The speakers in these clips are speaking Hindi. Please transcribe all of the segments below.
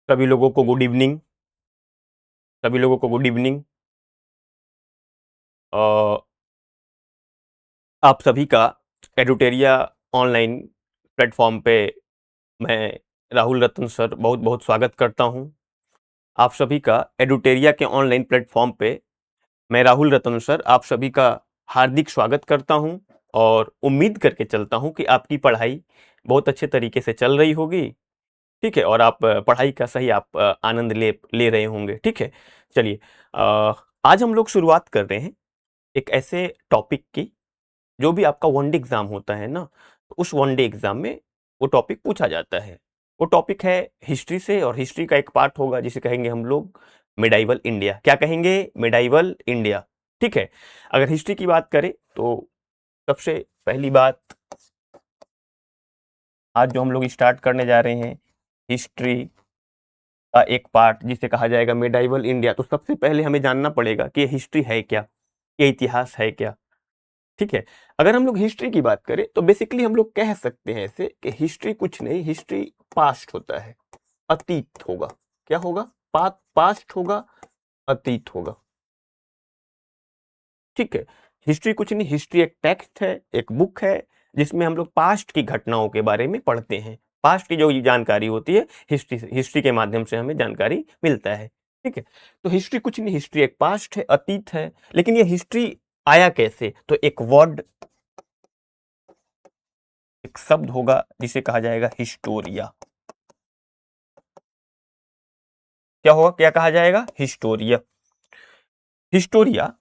सभी लोगों को गुड इवनिंग। सभी लोगों को गुड इवनिंग। आप सभी का एडुटेरिया ऑनलाइन प्लेटफॉर्म पे मैं राहुल रतन सर बहुत बहुत स्वागत करता हूं। आप सभी का एडुटेरिया के ऑनलाइन प्लेटफॉर्म पे मैं राहुल रतन सर आप सभी का हार्दिक स्वागत करता हूं और उम्मीद करके चलता हूं कि आपकी पढ़ाई बहुत अच्छे तरीके से चल रही होगी। ठीक है, और आप पढ़ाई का सही आप आनंद ले ले रहे होंगे। ठीक है, चलिए आज हम लोग शुरुआत कर रहे हैं एक ऐसे टॉपिक की जो भी आपका वनडे एग्जाम होता है ना, तो उस वनडे एग्जाम में वो टॉपिक पूछा जाता है। वो टॉपिक है हिस्ट्री से, और हिस्ट्री का एक पार्ट होगा जिसे कहेंगे हम लोग मिडाइवल इंडिया। क्या कहेंगे? Medieval India. ठीक है, अगर हिस्ट्री की बात करें तो सबसे पहली बात आज जो हम लोग स्टार्ट करने जा रहे हैं हिस्ट्री का एक पार्ट जिसे कहा जाएगा मिडाइवल इंडिया, तो सबसे पहले हमें जानना पड़ेगा कि ये हिस्ट्री है क्या, ये इतिहास है क्या। ठीक है, अगर हम लोग हिस्ट्री की बात करें तो बेसिकली हम लोग कह सकते हैं ऐसे कि हिस्ट्री कुछ नहीं, हिस्ट्री पास्ट होता है, अतीत होगा। क्या होगा? पास्ट होगा, अतीत होगा। ठीक है, हिस्ट्री कुछ नहीं, हिस्ट्री एक टेक्स्ट है, एक बुक है जिसमें हम लोग पास्ट की घटनाओं के बारे में पढ़ते हैं। पास्ट की जो जानकारी होती है हिस्ट्री के माध्यम से हमें जानकारी मिलता है। ठीक है, तो हिस्ट्री कुछ नहीं, हिस्ट्री एक पास्ट है, अतीत है। लेकिन ये हिस्ट्री आया कैसे? तो एक वर्ड, एक शब्द होगा जिसे कहा जाएगा हिस्टोरिया। क्या होगा? क्या कहा जाएगा? हिस्टोरिया। हिस्टोरिया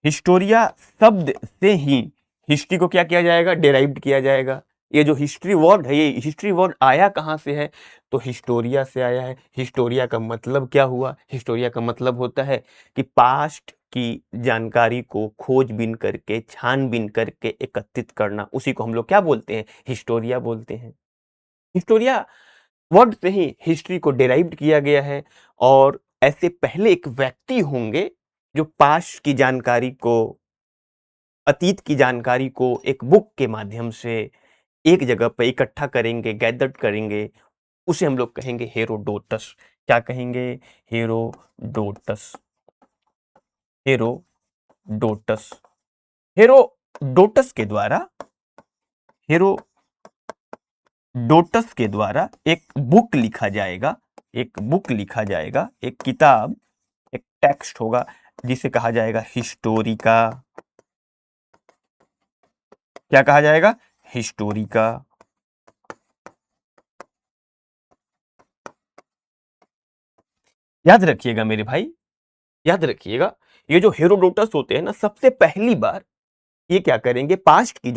हिस्टोरिया शब्द से ही हिस्ट्री को क्या किया जाएगा? डेराइव्ड किया जाएगा। ये जो हिस्ट्री वर्ड है, ये हिस्ट्री वर्ड आया कहां से है? तो हिस्टोरिया से आया है। हिस्टोरिया का मतलब क्या हुआ? हिस्टोरिया का मतलब होता है कि पास्ट की जानकारी को खोजबीन करके, छानबीन करके एकत्रित करना, उसी को हम लोग क्या बोलते हैं? हिस्टोरिया बोलते हैं। हिस्टोरिया वर्ड से ही हिस्ट्री को डेराइव्ड किया गया है। और ऐसे पहले एक व्यक्ति होंगे जो पास्ट की जानकारी को, अतीत की जानकारी को एक बुक के माध्यम से एक जगह पर इकट्ठा करेंगे, गैदर्ड करेंगे। उसे हम लोग कहेंगे हेरोडोटस। क्या कहेंगे? हेरोडोटस। हेरोडोटस। हेरोडोटस के द्वारा हेरोडोटस के द्वारा एक बुक लिखा जाएगा। एक बुक लिखा जाएगा, एक किताब, एक टेक्स्ट होगा जिसे कहा जाएगा हिस्टोरिका। क्या कहा जाएगा? हिस्टोरिका। याद रखिएगा मेरे भाई, याद रखिएगा, ये जो हेरोडोटस होते हैं ना, सबसे पहली बार ये क्या करेंगे? पास्ट की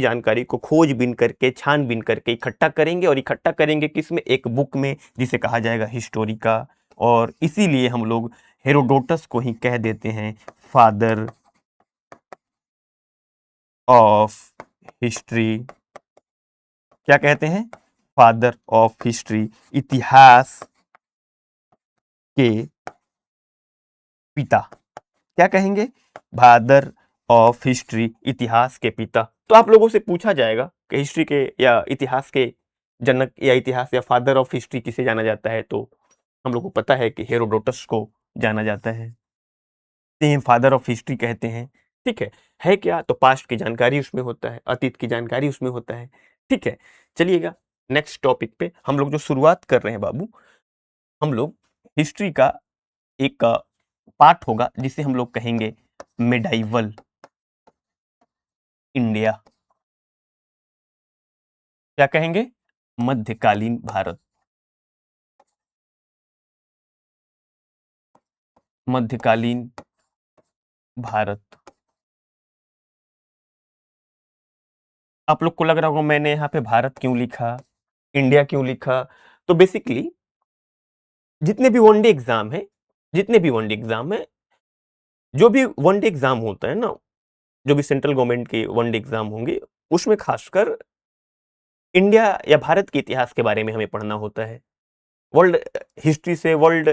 जानकारी को खोजबीन करके, छानबीन करके इकट्ठा करेंगे। और इकट्ठा करेंगे किसमें? एक बुक में जिसे कहा जाएगा हिस्टोरिका। और इसीलिए हम लोग हेरोडोटस को ही कह देते हैं फादर ऑफ हिस्ट्री। क्या कहते हैं? फादर ऑफ हिस्ट्री, इतिहास के पिता। क्या कहेंगे? फादर ऑफ हिस्ट्री, इतिहास के पिता। तो आप लोगों से पूछा जाएगा कि हिस्ट्री के या इतिहास के जनक या इतिहास या फादर ऑफ हिस्ट्री किसे जाना जाता है, तो हम लोग को पता है कि हेरोडोटस को जाना जाता है। सेम फादर ऑफ हिस्ट्री कहते हैं। ठीक है क्या? तो पास्ट की जानकारी उसमें होता है, अतीत की जानकारी उसमें होता है। ठीक है, चलिएगा नेक्स्ट टॉपिक पे हम लोग जो शुरुआत कर रहे हैं बाबू, हम लोग हिस्ट्री का एक पार्ट होगा जिसे हम लोग कहेंगे मिडाइवल इंडिया। क्या कहेंगे? मध्यकालीन भारत। मध्यकालीन भारत। आप लोग को लग रहा होगा मैंने यहाँ पे भारत क्यों लिखा, इंडिया क्यों लिखा? तो बेसिकली जितने भी वनडे एग्जाम है, जितने भी वनडे एग्जाम है, जो भी वनडे एग्जाम होता है ना, जो भी सेंट्रल गवर्नमेंट के वनडे एग्जाम होंगे, उसमें खासकर इंडिया या भारत के इतिहास के बारे में हमें पढ़ना होता है। वर्ल्ड हिस्ट्री से, वर्ल्ड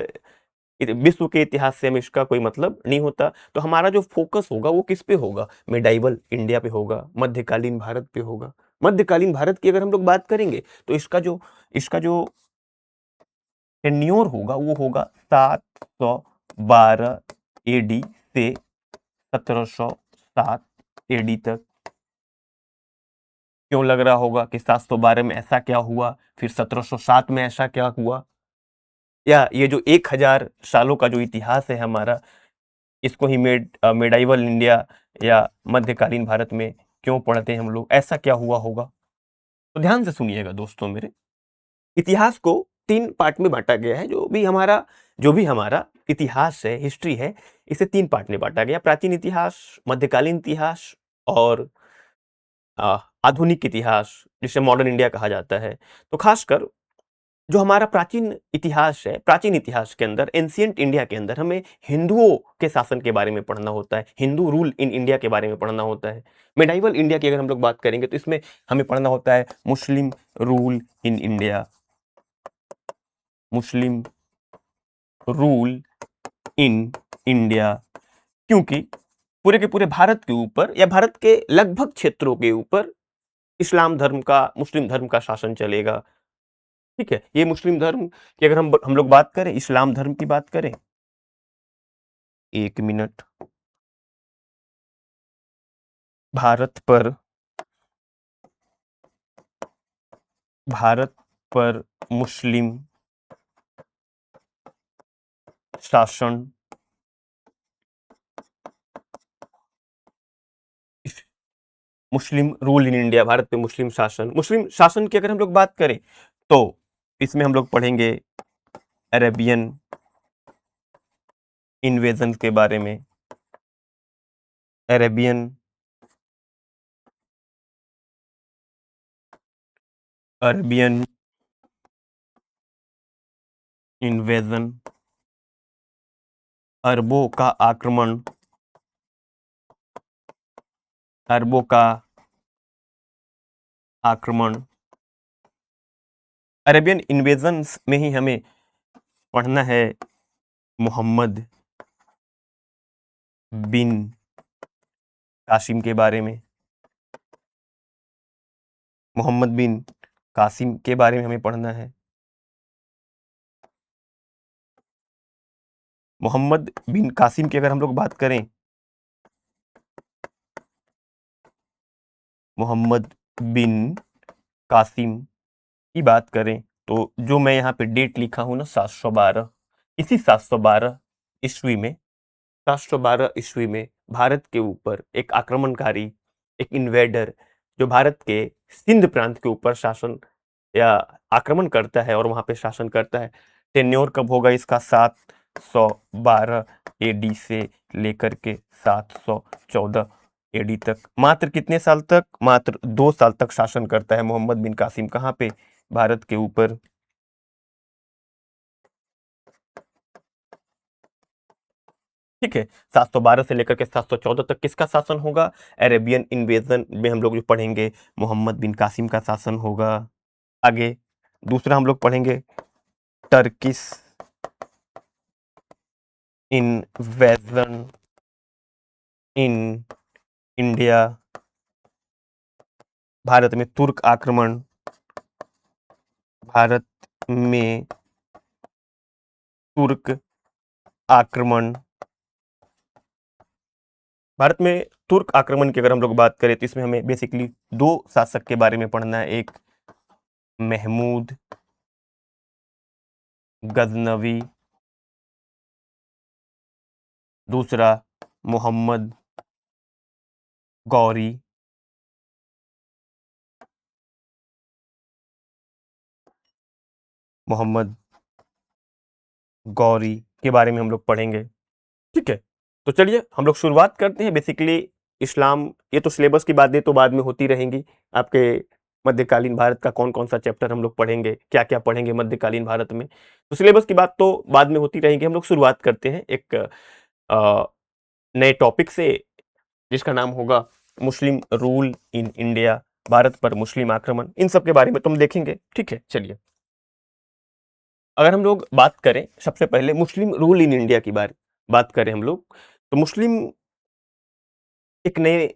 विश्व के इतिहास से हमें इसका कोई मतलब नहीं होता। तो हमारा जो फोकस होगा वो किस पे होगा? मिडाइवल इंडिया पे होगा, मध्यकालीन भारत पे होगा। मध्यकालीन भारत की अगर हम लोग बात करेंगे तो इसका जो टेन्योर होगा वो होगा 712 एडी से 1707 एडी तक। क्यों लग रहा होगा कि 712 में ऐसा क्या हुआ, फिर 1707 में ऐसा क्या हुआ? या ये जो 1000 सालों का जो इतिहास है हमारा, इसको ही मेडाइवल इंडिया या मध्यकालीन भारत में क्यों पढ़ते हैं हम लोग? ऐसा क्या हुआ होगा? तो ध्यान से सुनिएगा दोस्तों मेरे। इतिहास को 3 पार्ट में बांटा गया है। जो भी हमारा इतिहास है, हिस्ट्री है, इसे 3 पार्ट में बांटा गया। प्राचीन इतिहास, मध्यकालीन इतिहास और आधुनिक इतिहास, जिसे मॉडर्न इंडिया कहा जाता है। तो खासकर जो हमारा प्राचीन इतिहास है, प्राचीन इतिहास के अंदर, एंशिएंट इंडिया के अंदर हमें हिंदुओं के शासन के बारे में पढ़ना होता है, हिंदू रूल इन इंडिया के बारे में पढ़ना होता है। मिडाइवल इंडिया की अगर हम लोग बात करेंगे तो इसमें हमें पढ़ना होता है मुस्लिम rule in India, Muslim rule in India. क्योंकि पूरे के पूरे भारत के ऊपर या भारत के लगभग क्षेत्रों के ऊपर इस्लाम धर्म का, मुस्लिम धर्म का शासन चलेगा। ठीक है, ये मुस्लिम धर्म की अगर हम लोग बात करें, इस्लाम धर्म की बात करें, 1 मिनट। भारत पर मुस्लिम शासन, मुस्लिम रूल इन इंडिया, भारत पे मुस्लिम शासन की अगर हम लोग बात करें तो इसमें हम लोग पढ़ेंगे अरेबियन इन्वेजन के बारे में। अरेबियन इन्वेजन, अरबों का आक्रमण, अरबों का आक्रमण। अरेबियन इन्वेजन में ही हमें पढ़ना है मोहम्मद बिन कासिम के बारे में। मोहम्मद बिन कासिम के बारे में हमें पढ़ना है। मोहम्मद बिन कासिम की अगर हम लोग बात करें, मोहम्मद बिन कासिम की बात करें तो जो मैं यहाँ पे डेट लिखा हूं ना, 712, इसी 712 ईस्वी में, 712 ईस्वी में भारत के ऊपर एक आक्रमणकारी, एक इन्वेडर, जो भारत के सिंध प्रांत के ऊपर शासन या आक्रमण करता है और वहां पे शासन करता है। टेन्योर कब होगा इसका? 712 एडी से लेकर के 714 एडी तक। मात्र कितने साल तक? मात्र 2 साल तक शासन करता है मोहम्मद बिन कासिम। कहाँ पे? भारत के ऊपर। ठीक है, 712 से लेकर के 714 तक किसका शासन होगा? अरेबियन इन्वेजन में हम लोग जो पढ़ेंगे, मोहम्मद बिन कासिम का शासन होगा। आगे दूसरा हम लोग पढ़ेंगे Turkish invasion in India, Bharat में तुर्क आक्रमण, भारत में तुर्क आक्रमण। भारत में तुर्क आक्रमण की अगर हम लोग बात करें तो इसमें हमें बेसिकली 2 शासक के बारे में पढ़ना है। एक महमूद गजनवी, दूसरा मोहम्मद गौरी। मोहम्मद गौरी के बारे में हम लोग पढ़ेंगे। ठीक है, तो चलिए हम लोग शुरुआत करते हैं। बेसिकली इस्लाम, ये तो सिलेबस की बातें तो बाद में होती रहेंगी। आपके मध्यकालीन भारत का कौन कौन सा चैप्टर हम लोग पढ़ेंगे, क्या क्या पढ़ेंगे मध्यकालीन भारत में, तो सिलेबस की बात तो बाद में होती रहेगी। हम लोग शुरुआत करते हैं एक नए टॉपिक से, जिसका नाम होगा मुस्लिम रूल इन इंडिया, भारत पर मुस्लिम आक्रमण। इन सब के बारे में तुम देखेंगे। ठीक है, चलिए अगर हम लोग बात करें सबसे पहले मुस्लिम रूल इन इंडिया की बात करें हम लोग, तो मुस्लिम एक नए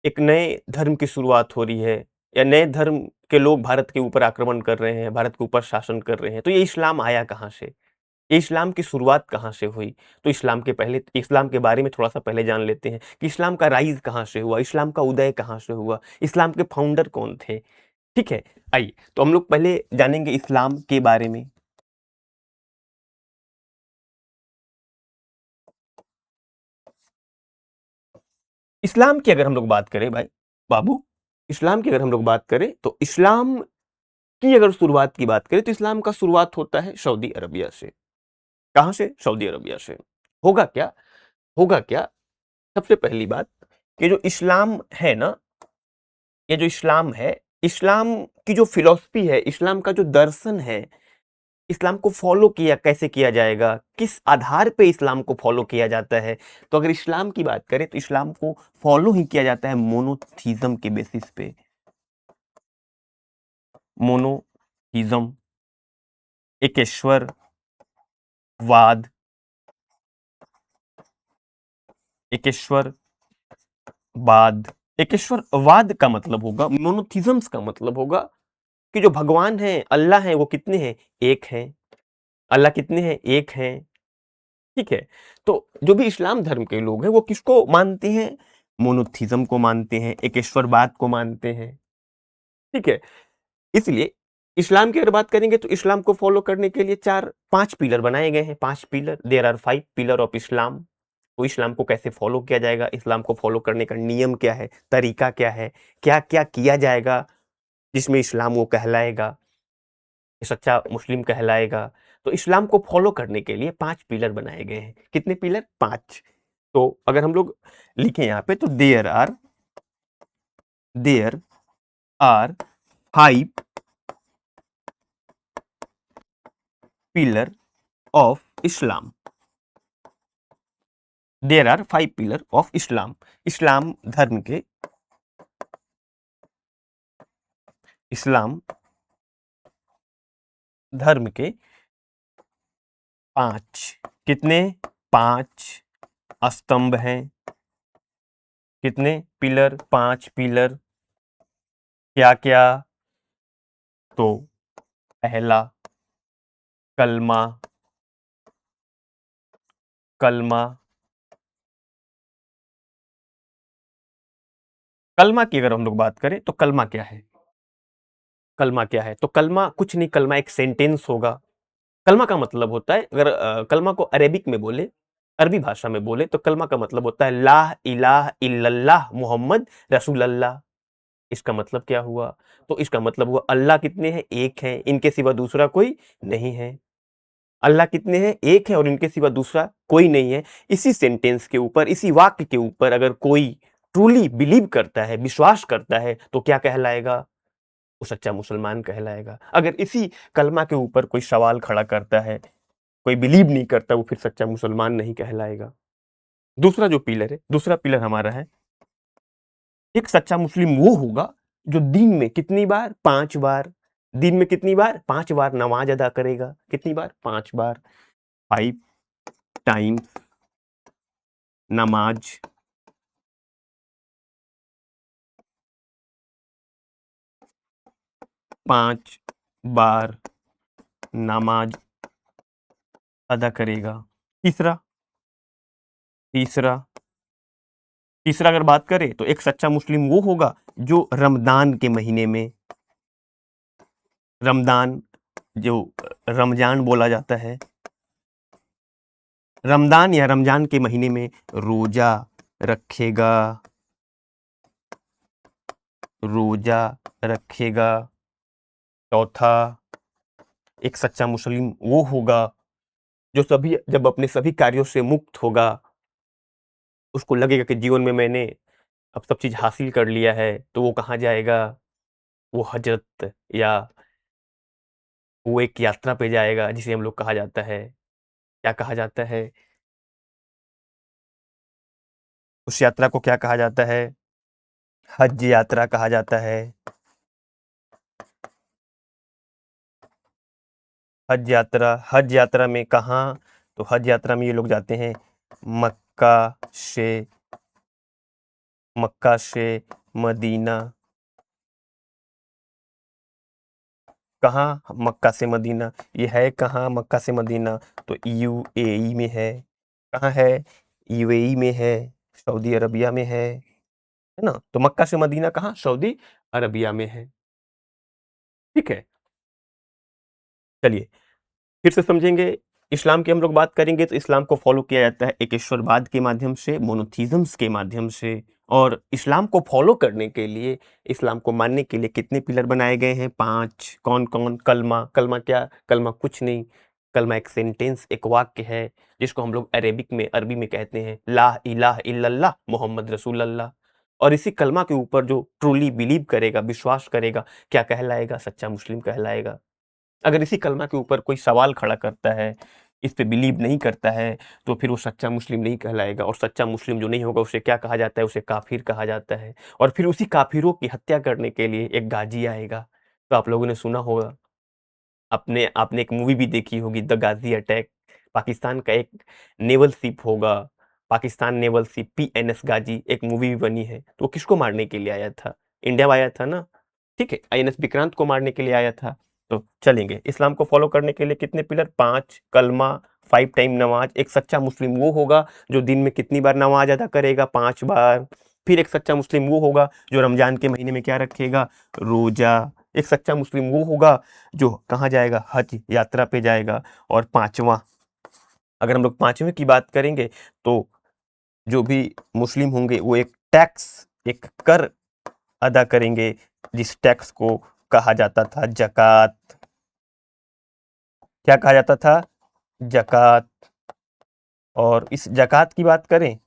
एक नए धर्म की शुरुआत हो रही है, या नए धर्म के लोग भारत के ऊपर आक्रमण कर रहे हैं, भारत के ऊपर शासन कर रहे हैं। तो ये इस्लाम आया कहाँ से? ये इस्लाम की शुरुआत कहाँ से हुई? तो इस्लाम के बारे में थोड़ा-सा पहले जान लेते हैं कि इस्लाम का राइज़ कहाँ से हुआ? इस्लाम का उदय कहाँ से हुआ? इस्लाम के फाउंडर कौन थे? ठीक है? आइए, तो हम लोग पहले जानेंगे इस्लाम के बारे में। इस्लाम की अगर हम लोग बात करें भाई बाबू, इस्लाम की अगर हम लोग बात करें, तो इस्लाम की अगर शुरुआत की बात करें, तो इस्लाम का शुरुआत होता है सऊदी अरबिया से। कहाँ से? सऊदी अरबिया से। होगा क्या? होगा क्या? सबसे पहली बात, ये जो इस्लाम है ना, ये जो इस्लाम है, इस्लाम की जो फ़िलॉसफ़ी है, इस्लाम का जो दर्शन है, इस्लाम को फ़ॉलो किया कैसे किया जाएगा? किस आधार पे इस्लाम को फ़ॉलो किया जाता है? तो अगर इस्लाम की बात करें, तो इस्लाम को फ़ॉलो ही किया जाता है मोनोथीज़्म के बेसिस पे। मोनोथीज़्म, एकेश्वरवाद, एकेश्वरवाद, एकेश्वरवाद का मतलब होगा, मोनोथीज़म्स का मतलब होगा कि जो भगवान हैं, अल्लाह हैं, वो कितने हैं? एक हैं। अल्लाह कितने हैं? एक हैं। ठीक है? तो जो भी इस्लाम धर्म के लोग हैं, वो किसको मानते हैं? मोनोथीज़्म को मानते हैं, एकेश्वरवाद को मानते हैं। ठीक है? इसलिए इस्लाम की अगर बात करेंगे, तो इस्लाम को फ़ॉलो करने के लिए 4-5 पिलर बनाए गए हैं, 5 pillar, there are 5 pillar of Islam. तो इस्लाम को कैसे फ़ॉलो किया जाएगा? इस्लाम को फ़ॉलो करने का नियम क्या है? तरीका क्या है? क्या-क्या किया जाएगा, जिसमें इस्लाम वो कहलाएगा, सच्चा मुस्लिम कहलाएगा? तो इस्लाम को फ़ॉलो करने के लिए 5 पिलर बनाए गए हैं। कितने पिलर? 5। तो अगर हम लोग लिखें यहाँ पे, तो there are 5 pillar of Islam. There are 5 pillar of Islam. Islam धर्म के 5 कितने? 5 स्तंभ हैं। कितने पिलर? 5 पिलर। क्या-क्या? तो पहला कलमा, कलमा, कलमा की अगर हम लोग बात करें, तो कलमा क्या है? कलमा क्या है? तो कलमा कुछ नहीं, कलमा एक सेंटेंस होगा। कलमा का मतलब होता है, अगर कलमा को अरेबिक में बोले, अरबी भाषा में बोले, तो कलमा का मतलब होता है ला इलाहा इल्लल्लाह मुहम्मद रसूलल्लाह। इसका मतलब क्या हुआ? तो इसका मतलब हुआ अल्लाह कितने हैं? एक हैं, इनके सिवा दूसरा कोई नहीं है। अल्लाह कितने हैं? एक है, और इनके सिवा दूसरा कोई नहीं है। इसी सेंटेंस के ऊपर, इसी वाक्य के ऊपर अगर कोई ट्रूली बिलीव करता है, विश्वास करता है, तो क्या कहलाएगा? वो सच्चा मुसलमान कहलाएगा। अगर इसी कलमा के ऊपर कोई सवाल खड़ा करता है, कोई बिलीव नहीं करता, वो फिर सच्चा मुसलमान नहीं कहलाएगा। दूसरा जो पिलर है, दूसरा पिलर हमारा है, एक सच्चा मुस्लिम वो होगा जो दिन में कितनी बार? 5 बार। दिन में कितनी बार? 5 बार नमाज अदा करेगा। कितनी बार? 5 बार। 5 टाइम्स नमाज, 5 बार नमाज अदा करेगा। तीसरा तीसरा तीसरा अगर बात करें, तो एक सच्चा मुस्लिम वो होगा जो रमज़ान के महीने में, रमज़ान जो रमज़ान बोला जाता है, रमज़ान या रमज़ान के महीने में रोज़ा रखेगा, रोज़ा रखेगा। चौथा, एक सच्चा मुस्लिम वो होगा जो जब अपने सभी कार्यों से मुक्त होगा, उसको लगेगा कि जीवन में मैंने अब सब चीज़ हासिल कर लिया है, तो वो कहाँ जाएगा? वो हजरत, या वो एक यात्रा पे जाएगा, जिसे हम लोग कहा जाता है, क्या कहा जाता है? उस यात्रा को क्या कहा जाता है? हज यात्रा कहा जाता है। हज यात्रा में कहाँ? तो हज यात्रा में ये लोग जाते हैं मक्का से मदीना। कहाँ? मक्का से मदीना। ये है कहाँ? मक्का से मदीना। तो यूएई में है। कहाँ है? यूएई में है, सऊदी अरबिया में है ना? तो मक्का से मदीना कहाँ? सऊदी अरबिया में है। ठीक है, चलिए फिर से समझेंगे। इस्लाम की हम लोग बात करेंगे तो इस्लाम को फॉलो किया जाता है एकेश्वरवाद के माध्यम से, मोनोथीज़म्स के माध्यम से। और इस्लाम को फॉलो करने के लिए, इस्लाम को मानने के लिए कितने पिलर बनाए गए हैं? 5। कौन-कौन? कलमा। कलमा क्या? कलमा कुछ नहीं, कलमा एक सेंटेंस, एक वाक्य है, जिसको हम लोग अरेबिक में, अरबी में कहते हैं ला इलाहा इल्लल्लाह मोहम्मद रसूलुल्लाह। और इसी कलमा के ऊपर जो ट्रूली बिलीव करेगा, विश्वास करेगा, क्या कहलाएगा? सच्चा मुस्लिम कहलाएगा। अगर इसी कलमा के ऊपर कोई सवाल खड़ा करता है, इस पे बिलीव नहीं करता है, तो फिर वो सच्चा मुस्लिम नहीं कहलाएगा। और सच्चा मुस्लिम जो नहीं होगा, उसे क्या कहा जाता है? उसे काफिर कहा जाता है। और फिर उसी काफिरों की हत्या करने के लिए एक गाजी आएगा। तो आप लोगों ने सुना होगा, आपने आपने एक मूवी भी देखी होगी, द गाजी अटैक। पाकिस्तान का एक नेवल शिप होगा, पाकिस्तान नेवल शिप पीएनएस गाजी, एक मूवी भी बनी है। तो वो किसको मारने के लिए आया था? इंडिया में आया था ना? ठीक है, आईएनएस विक्रांत को मारने के लिए आया था। तो चलेंगे, इस्लाम को फॉलो करने के लिए कितने पिलर? 5। कलमा, 5 टाइम नमाज। एक सच्चा मुस्लिम वो होगा जो दिन में कितनी बार नमाज अदा करेगा? 5 बार। फिर एक सच्चा मुस्लिम वो होगा जो रमजान के महीने में क्या रखेगा? रोजा। एक सच्चा मुस्लिम वो होगा जो कहाँ जाएगा? हज यात्रा पे जाएगा। और 5वां, अगर हम लोग 5वें की बात करेंगे, तो जो भी मुस्लिम होंगे वो एक टैक्स, एक कर अदा करेंगे, जिस टैक्स को कहा जाता था ज़कात। क्या कहा जाता था? ज़कात। और इस ज़कात की बात करें,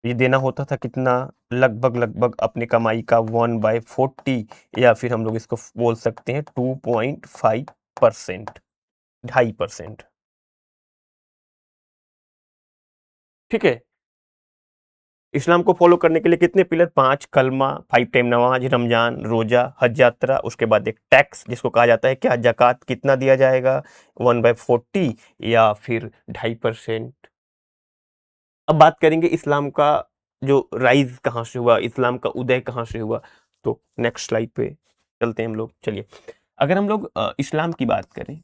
ये देना होता था कितना? लगभग अपने कमाई का 1/40, या फिर हम लोग इसको बोल सकते हैं 2.5%, 2.5%। ठीक है, इस्लाम को फॉलो करने के लिए कितने पिलर? 5। कलमा, 5 टाइम नमाज, रमजान, रोजा, हज यात्रा, उसके बाद एक टैक्स जिसको कहा जाता है क्या? ज़कात। कितना दिया जाएगा? 1/40 या फिर 2.5%। अब बात करेंगे इस्लाम का जो राइज कहाँ से हुआ, इस्लाम का उदय कहाँ से हुआ। तो नेक्स्ट स्लाइड पे चलते हैं हम लोग। चलिए, अगर हम लोग इस्लाम की बात करें,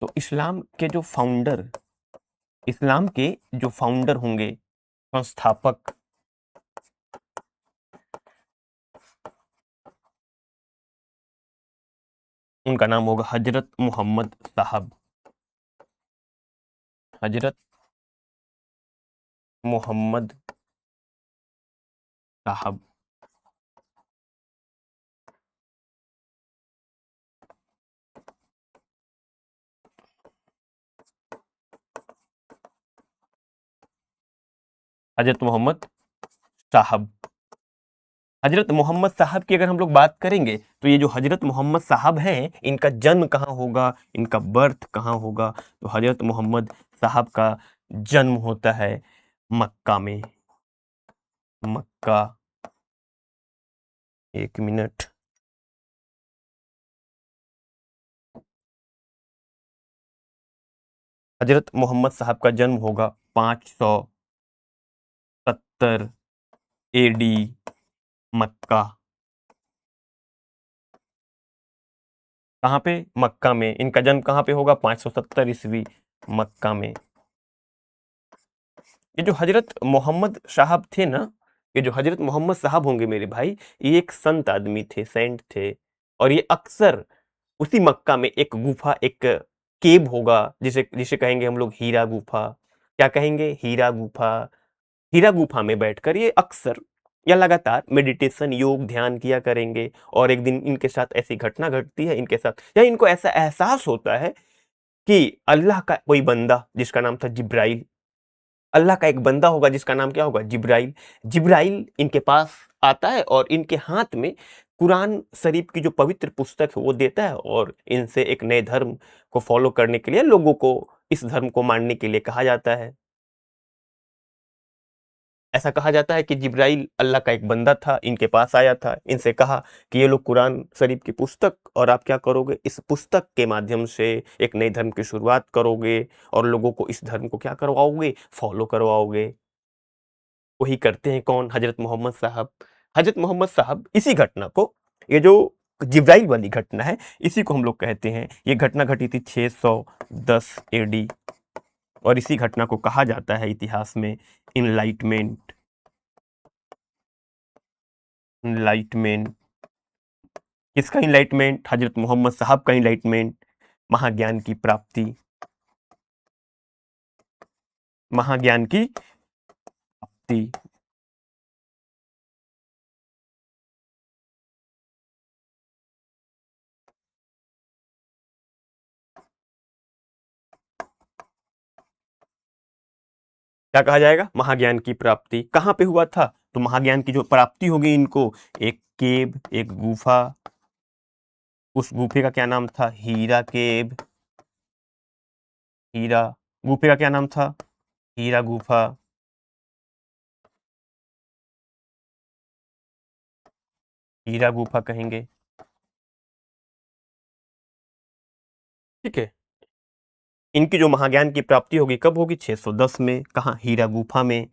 तो इस्लाम के जो फाउंडर होंगे, संस्थापक, उनका नाम होगा हजरत मोहम्मद साहब। हजरत मोहम्मद साहब। हजरत मोहम्मद साहब। हजरत मोहम्मद साहब की अगर हम लोग बात करेंगे, तो ये जो हजरत मोहम्मद साहब हैं, इनका जन्म कहाँ होगा? इनका बर्थ कहाँ होगा? तो हजरत मोहम्मद साहब का जन्म होता है मक्का में। मक्का, एक मिनट। हजरत मोहम्मद साहब का जन्म होगा 570 एडी, मक्का। कहाँ पे? मक्का में। इनका जन्म कहाँ पे होगा? 570 ईस्वी, मक्का में। ये जो हजरत मोहम्मद साहब थे ना, ये जो हजरत मोहम्मद साहब होंगे मेरे भाई, ये एक संत आदमी थे, सेंट थे। और ये अक्सर उसी मक्का में एक गुफा, एक केव होगा, जिसे जिसे कहेंगे हम लोग हीरा गुफा। क्या कहेंगे? हीरा गुफा। हीरा गुफा में बैठकर ये अक्सर या लगातार मेडिटेशन, योग, ध्यान किया करेंगे। और एक दिन इनके साथ ऐसी घटना घटती है, इनके साथ या इनको ऐसा एहसास होता है कि अल्लाह का कोई बंदा जिसका नाम था जिब्राइल, अल्लाह का एक बंदा होगा जिसका नाम क्या होगा? जिब्राइल। जिब्राइल इनके पास आता है और इनके हाथ में कुरान शरीफ की जो पवित्र पुस्तक है वो देता है, और इनसे एक नए धर्म को फॉलो करने के लिए, लोगों को इस धर्म को मानने के लिए कहा जाता है। ऐसा कहा जाता है कि जिब्राइल अल्लाह का एक बंदा था, इनके पास आया था, इनसे कहा कि ये लो कुरान शरीफ की पुस्तक, और आप क्या करोगे, इस पुस्तक के माध्यम से एक नए धर्म की शुरुआत करोगे और लोगों को इस धर्म को क्या करवाओगे, फॉलो करवाओगे। वही करते हैं कौन, हजरत मोहम्मद साहब। हजरत मोहम्मद साहब इसी घटना को, ये जो जिब्राइल वाली घटना है, इसी को हम लोग कहते हैं, ये घटना घटी थी 610 एडी, और इसी घटना को कहा जाता है इतिहास में इनलाइटमेंट। इनलाइटमेंट किसका इनलाइटमेंट, हजरत मोहम्मद साहब का इनलाइटमेंट, महाज्ञान की प्राप्ति, महाज्ञान की प्राप्ति। क्या कहा जाएगा, महाज्ञान की प्राप्ति कहाँ पे हुआ था, तो महाज्ञान की जो प्राप्ति होगी इनको, एक केव, एक गुफा, उस गुफे का क्या नाम था, हीरा केव, हीरा, गुफे का क्या नाम था, हीरा गुफा, हीरा गुफा कहेंगे। ठीक है, इनकी जो महाज्ञान की प्राप्ति होगी कब होगी, 610 में, कहाँ, हीरा गुफा में।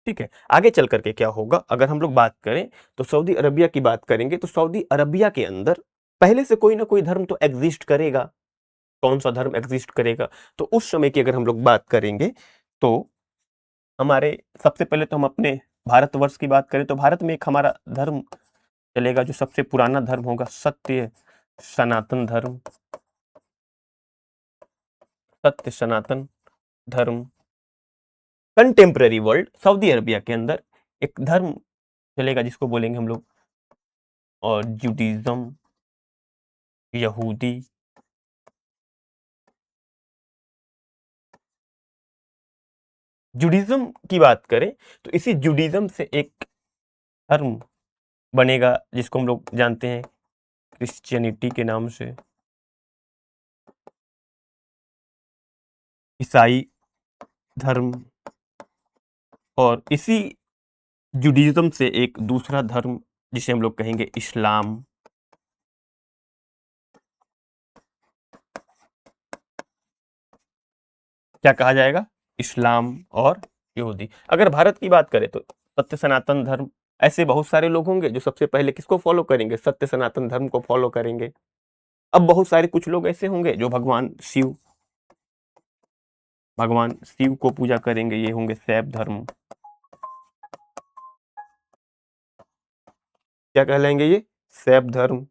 ठीक है, आगे चल करके क्या होगा, अगर हम लोग बात करें तो सऊदी अरबिया की बात करेंगे, तो सऊदी अरबिया के अंदर पहले से कोई ना कोई धर्म तो एग्जिस्ट करेगा। कौन सा धर्म एग्जिस्ट करेगा, तो उस समय की अगर हम लोग बात करेंगे, तो हमारे सबसे पहले तो हम अपने भारतवर्ष की बात करें, तो भारत में एक हमारा धर्म चलेगा जो सबसे पुराना धर्म होगा, सत्य सनातन धर्म, सत्य सनातन धर्म। कंटेम्प्रेरी वर्ल्ड, सऊदी अरबिया के अंदर एक धर्म चलेगा जिसको बोलेंगे हम लोग और जुडिज्म, यहूदी। जुडिज्म की बात करें तो इसी जुडिज्म से एक धर्म बनेगा जिसको हम लोग जानते हैं क्रिश्चियनिटी के नाम से, ईसाई धर्म। और इसी जुडिज्म से एक दूसरा धर्म जिसे हम लोग कहेंगे इस्लाम। क्या कहा जाएगा, इस्लाम और यहूदी। अगर भारत की बात करें तो सत्य सनातन धर्म। ऐसे बहुत सारे लोग होंगे जो सबसे पहले किसको फॉलो करेंगे, सत्य सनातन धर्म को फॉलो करेंगे। अब बहुत सारे कुछ लोग ऐसे होंगे जो भगवान शिव को पूजा करेंगे, ये होंगे शैव धर्म। क्या कहलाएंगे ये, शैव धर्म,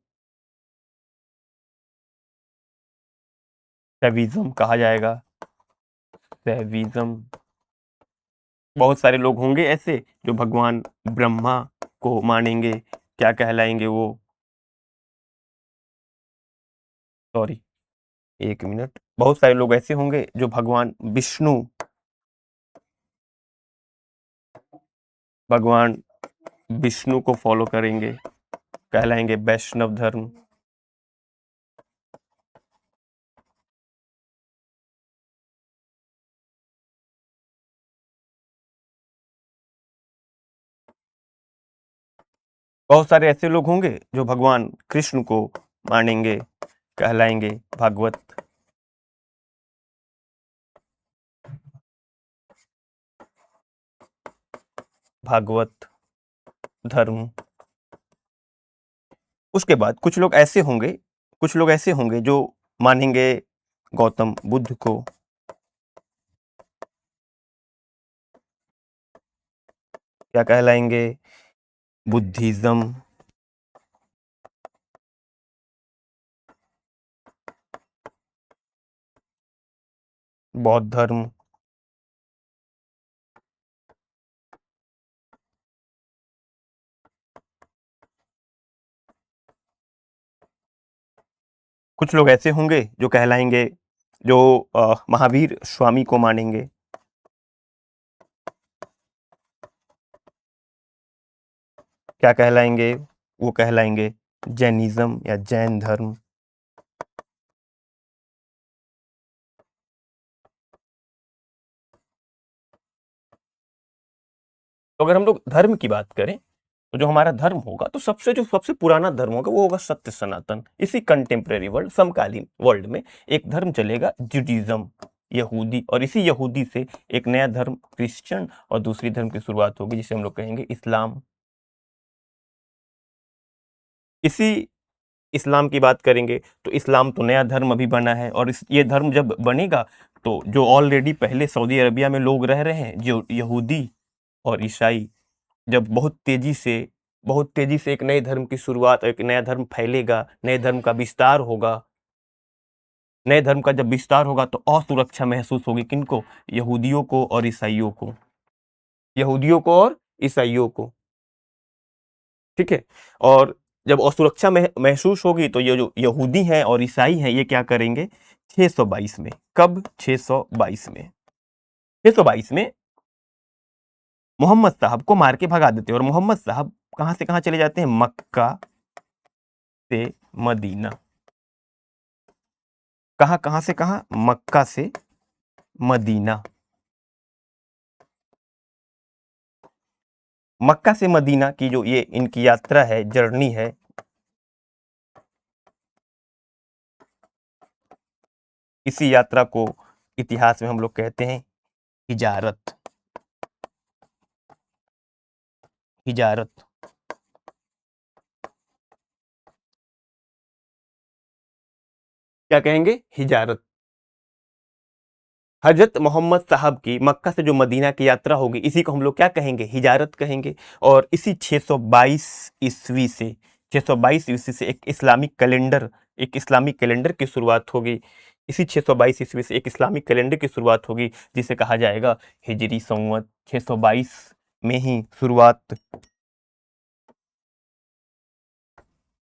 शैविज्म कहा जाएगा, शैविज्म। बहुत सारे लोग होंगे ऐसे जो भगवान ब्रह्मा को मानेंगे, क्या कहलाएंगे वो, सॉरी एक मिनट, बहुत सारे लोग ऐसे होंगे जो भगवान विष्णु को फॉलो करेंगे, कहलाएंगे वैष्णव धर्म। बहुत सारे ऐसे लोग होंगे जो भगवान कृष्ण को मानेंगे, कहलाएंगे भागवत। भागवत धर्म। उसके बाद कुछ लोग ऐसे होंगे जो मानेंगे गौतम बुद्ध को, क्या कहलाएंगे, बुद्धिज्म। बौद्ध धर्म। कुछ लोग ऐसे होंगे जो कहलाएंगे, जो महावीर स्वामी को मानेंगे, क्या कहलाएंगे, वो कहलाएंगे जैनिज्म या जैन धर्म। तो अगर हम लोग धर्म की बात करें तो जो हमारा धर्म होगा तो सबसे पुराना धर्म होगा वो होगा सत्य सनातन। इसी कंटेम्प्रेरी वर्ल्ड, समकालीन वर्ल्ड में एक धर्म चलेगा जुडिज्म, यहूदी, और इसी यहूदी से एक नया धर्म क्रिश्चियन और दूसरी धर्म की शुरुआत होगी जिसे हम लोग कहेंगे इस्लाम। इसी इस्लाम की बात करेंगे तो इस्लाम तो नया धर्म अभी बना है, और ये धर्म जब बनेगा तो जो ऑलरेडी पहले सऊदी अरबिया में लोग रह रहे हैं, जो यहूदी और ईसाई, जब बहुत तेजी से एक नए धर्म की शुरुआत, एक नया धर्म फैलेगा, नए धर्म का विस्तार होगा। नए धर्म का जब विस्तार होगा तो असुरक्षा महसूस होगी किनको? यहूदियों को और ईसाइयों को, यहूदियों को और ईसाइयों को। ठीक है। और जब असुरक्षा महसूस होगी तो ये जो यहूदी हैं और ईसाई हैं ये क्या करेंगे? 622 में, कब? 622 में, 622 में मोहम्मद साहब को मार के भगा देते हैं, और मोहम्मद साहब कहां से कहां चले जाते हैं? मक्का से मदीना। कहां से कहां? मक्का से मदीना। मक्का से मदीना की जो ये इनकी यात्रा है, जर्नी है, इसी यात्रा को इतिहास में हम लोग कहते हैं हिजारत। हिजारत। क्या कहेंगे? हिजारत। हजरत मोहम्मद साहब की मक्का से जो मदीना की यात्रा होगी इसी को हम लोग क्या कहेंगे? हिजारत कहेंगे। और इसी 622 ईस्वी से 622 ईस्वी से एक इस्लामिक कैलेंडर की शुरुआत होगी। इसी 622 ईस्वी से एक इस्लामिक कैलेंडर की शुरुआत होगी जिसे कहा जाएगा हिजरी संवत। 622 में ही शुरुआत,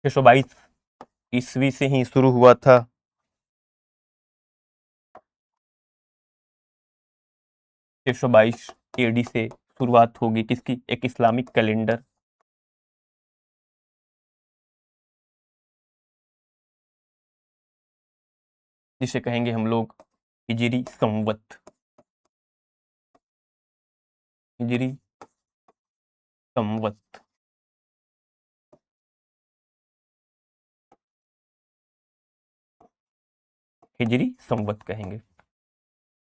622 ईस्वी से ही शुरू हुआ था। 622 एडी से शुरुआत होगी किसकी? एक इस्लामिक कैलेंडर। जिसे कहेंगे हम लोग हिजरी संवत। हिजरी संवत। हिजरी संवत कहेंगे।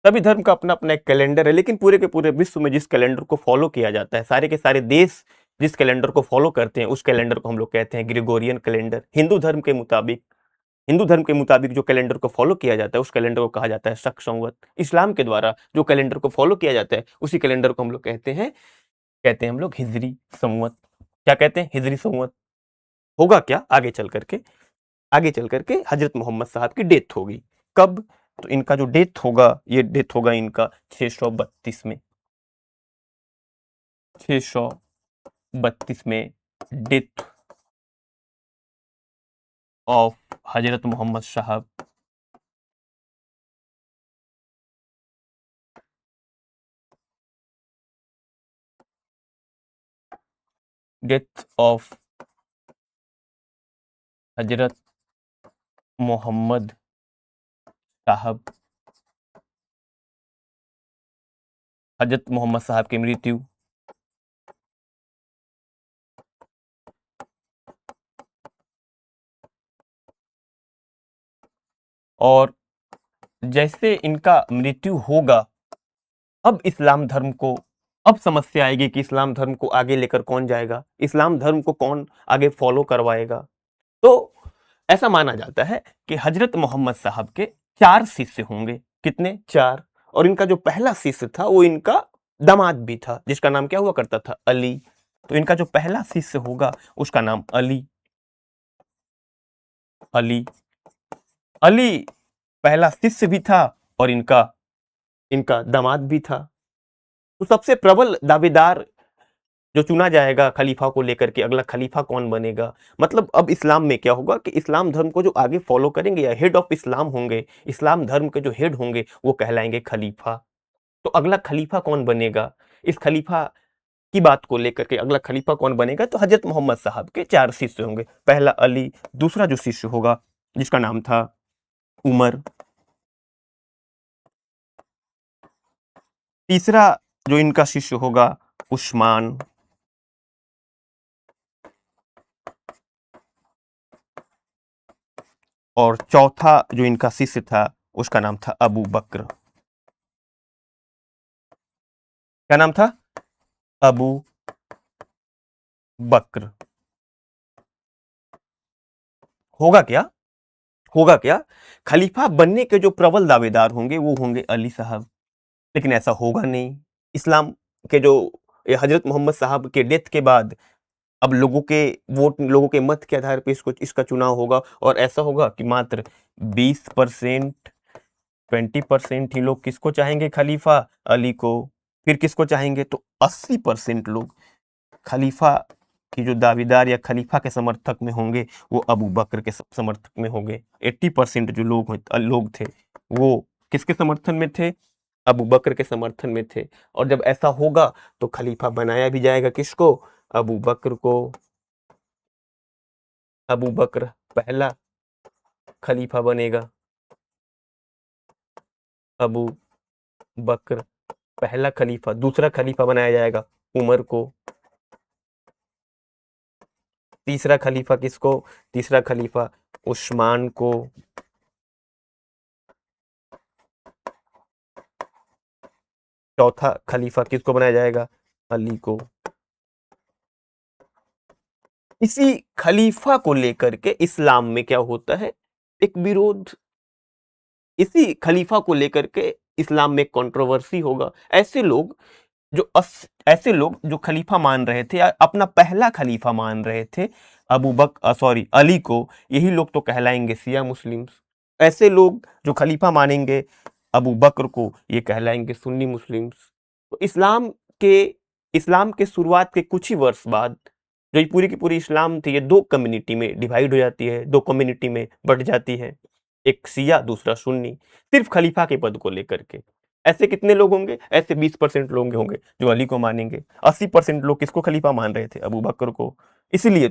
सभी धर्म का अपना अपना एक कैलेंडर है, लेकिन पूरे के पूरे विश्व में जिस कैलेंडर को फॉलो किया जाता है, सारे के सारे देश जिस कैलेंडर को फॉलो करते हैं उस कैलेंडर को हम लोग कहते हैं ग्रेगोरियन कैलेंडर। हिंदू धर्म के मुताबिक जो कैलेंडर को फॉलो किया जाता है उस कैलेंडर को कहा जाता है शक संवत। इस्लाम के द्वारा जो कैलेंडर को फॉलो किया जाता है उसी कैलेंडर को हम लोग कहते हैं हम लोग हिजरी संवत। क्या कहते हैं? हिजरी संवत। होगा क्या आगे चल करके? आगे चल करके हजरत मोहम्मद साहब की डेथ होगी। कब? तो इनका जो डेथ होगा, ये डेथ होगा इनका 632 में। 632 में डेथ ऑफ हजरत मोहम्मद साहब। डेथ ऑफ हजरत मोहम्मद साहब। हजरत मोहम्मद साहब की मृत्यु और जैसे इनका मृत्यु होगा, अब समस्या आएगी कि इस्लाम धर्म को आगे लेकर कौन जाएगा, इस्लाम धर्म को कौन आगे फॉलो करवाएगा। तो ऐसा माना जाता है कि हजरत मोहम्मद साहब के 4 शिष्य होंगे। कितने? 4। और इनका जो पहला शिष्य था वो इनका दामाद भी था, जिसका नाम क्या हुआ करता था? अली। तो इनका जो पहला शिष्य होगा उसका नाम अली। अली अली पहला शिष्य भी था और इनका इनका दामाद भी था। तो सबसे प्रबल दावेदार जो चुना जाएगा खलीफा को लेकर के, अगला खलीफा कौन बनेगा, मतलब अब इस्लाम में क्या होगा कि इस्लाम धर्म को जो आगे फॉलो करेंगे या हेड ऑफ इस्लाम होंगे, इस्लाम धर्म के जो हेड होंगे वो कहलाएंगे खलीफा। तो अगला खलीफा कौन बनेगा, इस खलीफा की बात को लेकर के अगला खलीफा कौन बनेगा, तो हजरत मोहम्मद साहब के 4 शिष्य होंगे। पहला अली, दूसरा जो शिष्य होगा जिसका नाम था उमर, तीसरा जो इनका शिष्य होगा उस्मान और चौथा जो इनका शिष्य था उसका नाम था अबू बकर। क्या नाम था? अबू बकर। होगा क्या? होगा क्या? खलीफा बनने के जो प्रबल दावेदार होंगे वो होंगे अली साहब, लेकिन ऐसा होगा नहीं। इस्लाम के जो हजरत मोहम्मद साहब के डेथ के बाद अब लोगों के वोट, लोगों के मत के आधार पे इसका चुनाव होगा, और ऐसा होगा कि मात्र 20%, 20% ही लोग किसको चाहेंगे? खलीफा अली को। फिर किसको चाहेंगे? तो 80% लोग खलीफा की जो दावेदार या खलीफा के समर्थक में होंगे वो अबू बकर के समर्थक में होंगे। 80% जो लोग थे वो किसके समर्थन में थे? अबू बकर के समर्थन में थे। और जब ऐसा होगा तो खलीफा बनाया भी जाएगा किसको? अबू बकर को। अबू बकर पहला खलीफा बनेगा। अबू बकर पहला खलीफा। दूसरा खलीफा बनाया जाएगा उमर को। तीसरा खलीफा किसको? तीसरा खलीफा उस्मान को। चौथा खलीफा किसको बनाया जाएगा? अली को। इसी खलीफा को लेकर के इस्लाम में क्या होता है? एक विरोध। इसी खलीफा को लेकर के इस्लाम में कंट्रोवर्सी होगा। ऐसे लोग जो खलीफा मान रहे थे या अपना पहला खलीफा मान रहे थे अली को, यही लोग तो कहलाएंगे शिया मुस्लिम्स। ऐसे लोग जो खलीफा मानेंगे अबू बकर को, ये कहलाएंगे सुन्नी मुस्लिम्स। तो इस्लाम के शुरुआत के कुछ ही वर्ष बाद जो ये पूरी की पूरी इस्लाम थी, ये दो कम्युनिटी में डिवाइड हो जाती है, दो कम्युनिटी में बढ़ जाती है। एक शिया, दूसरा सुन्नी, सिर्फ खलीफा के पद को लेकर के। ऐसे कितने लोग होंगे? ऐसे 20% लोग होंगे जो अली को मानेंगे। 80% लोग किसको खलीफा मान रहे थे? अबू बकर को। इसीलिए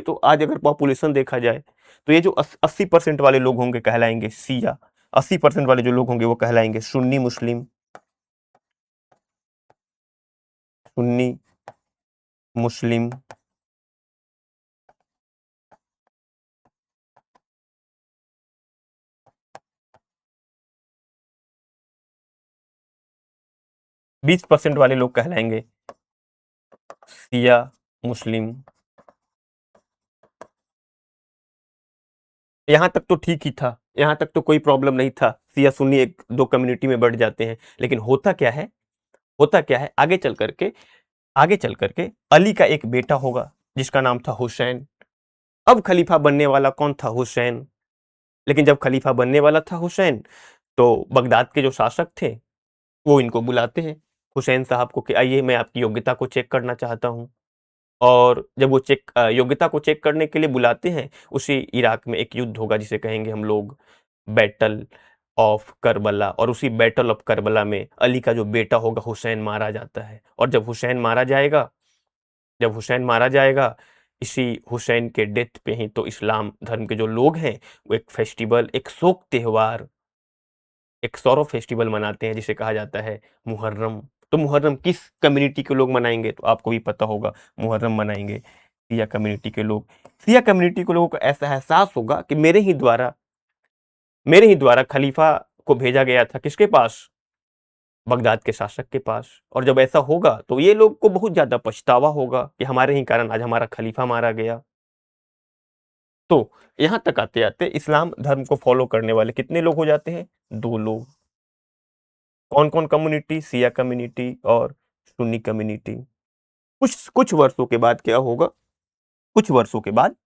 तो आज अगर पॉपुलेशन देखा जाए तो ये जो 80% वाले लोग होंगे कहलाएंगे शिया, 80% वाले जो लोग होंगे वो कहलाएंगे सुन्नी मुस्लिम। सुन्नी मुस्लिम 20% वाले लोग कहलाएंगे शिया मुस्लिम। यहां तक तो ठीक ही था, यहां तक तो कोई प्रॉब्लम नहीं था। शिया सुन्नी एक दो कम्युनिटी में बढ़ जाते हैं, लेकिन होता क्या है आगे चल करके अली का एक बेटा होगा जिसका नाम था हुसैन। अब खलीफा बनने वाला कौन था? हुसैन। लेकिन जब खलीफा बनने वाला था हुसैन, तो बगदाद के जो शासक थे वो इनको बुलाते हैं हुसैन साहब को कि आइए मैं आपकी योग्यता को चेक करना चाहता हूँ। और जब वो योग्यता को चेक करने के लिए बुलाते हैं, उसी इराक में एक युद्ध होगा जिसे कहेंगे हम लोग बैटल ऑफ करबला। और उसी बैटल ऑफ करबला में अली का जो बेटा होगा हुसैन मारा जाता है। और जब हुसैन मारा जाएगा, इसी हुसैन के डेथ पे ही तो इस्लाम धर्म के जो लोग हैं वो एक फेस्टिवल, एक शोक त्योहार, एक सौरव फेस्टिवल मनाते हैं जिसे कहा जाता है मुहर्रम। तो मुहर्रम किस कम्युनिटी के लोग मनाएंगे? तो आपको भी पता होगा, मुहर्रम मनाएंगे सिया कम्युनिटी के लोग। सिया कम्युनिटी के लोगों को ऐसा एहसास होगा कि मेरे ही द्वारा खलीफा को भेजा गया था किसके पास? बगदाद के शासक के पास। और जब ऐसा होगा तो ये लोग को बहुत ज्यादा पछतावा होगा कि हमारे ही कारण आज हमारा खलीफा मारा गया। तो यहां तक आते आते इस्लाम धर्म को फॉलो करने वाले कितने लोग हो जाते हैं? दो लोग। कौन कौन कम्युनिटी? सिया कम्युनिटी और सुन्नी कम्युनिटी। कुछ कुछ वर्षों के बाद क्या होगा? कुछ वर्षों के बाद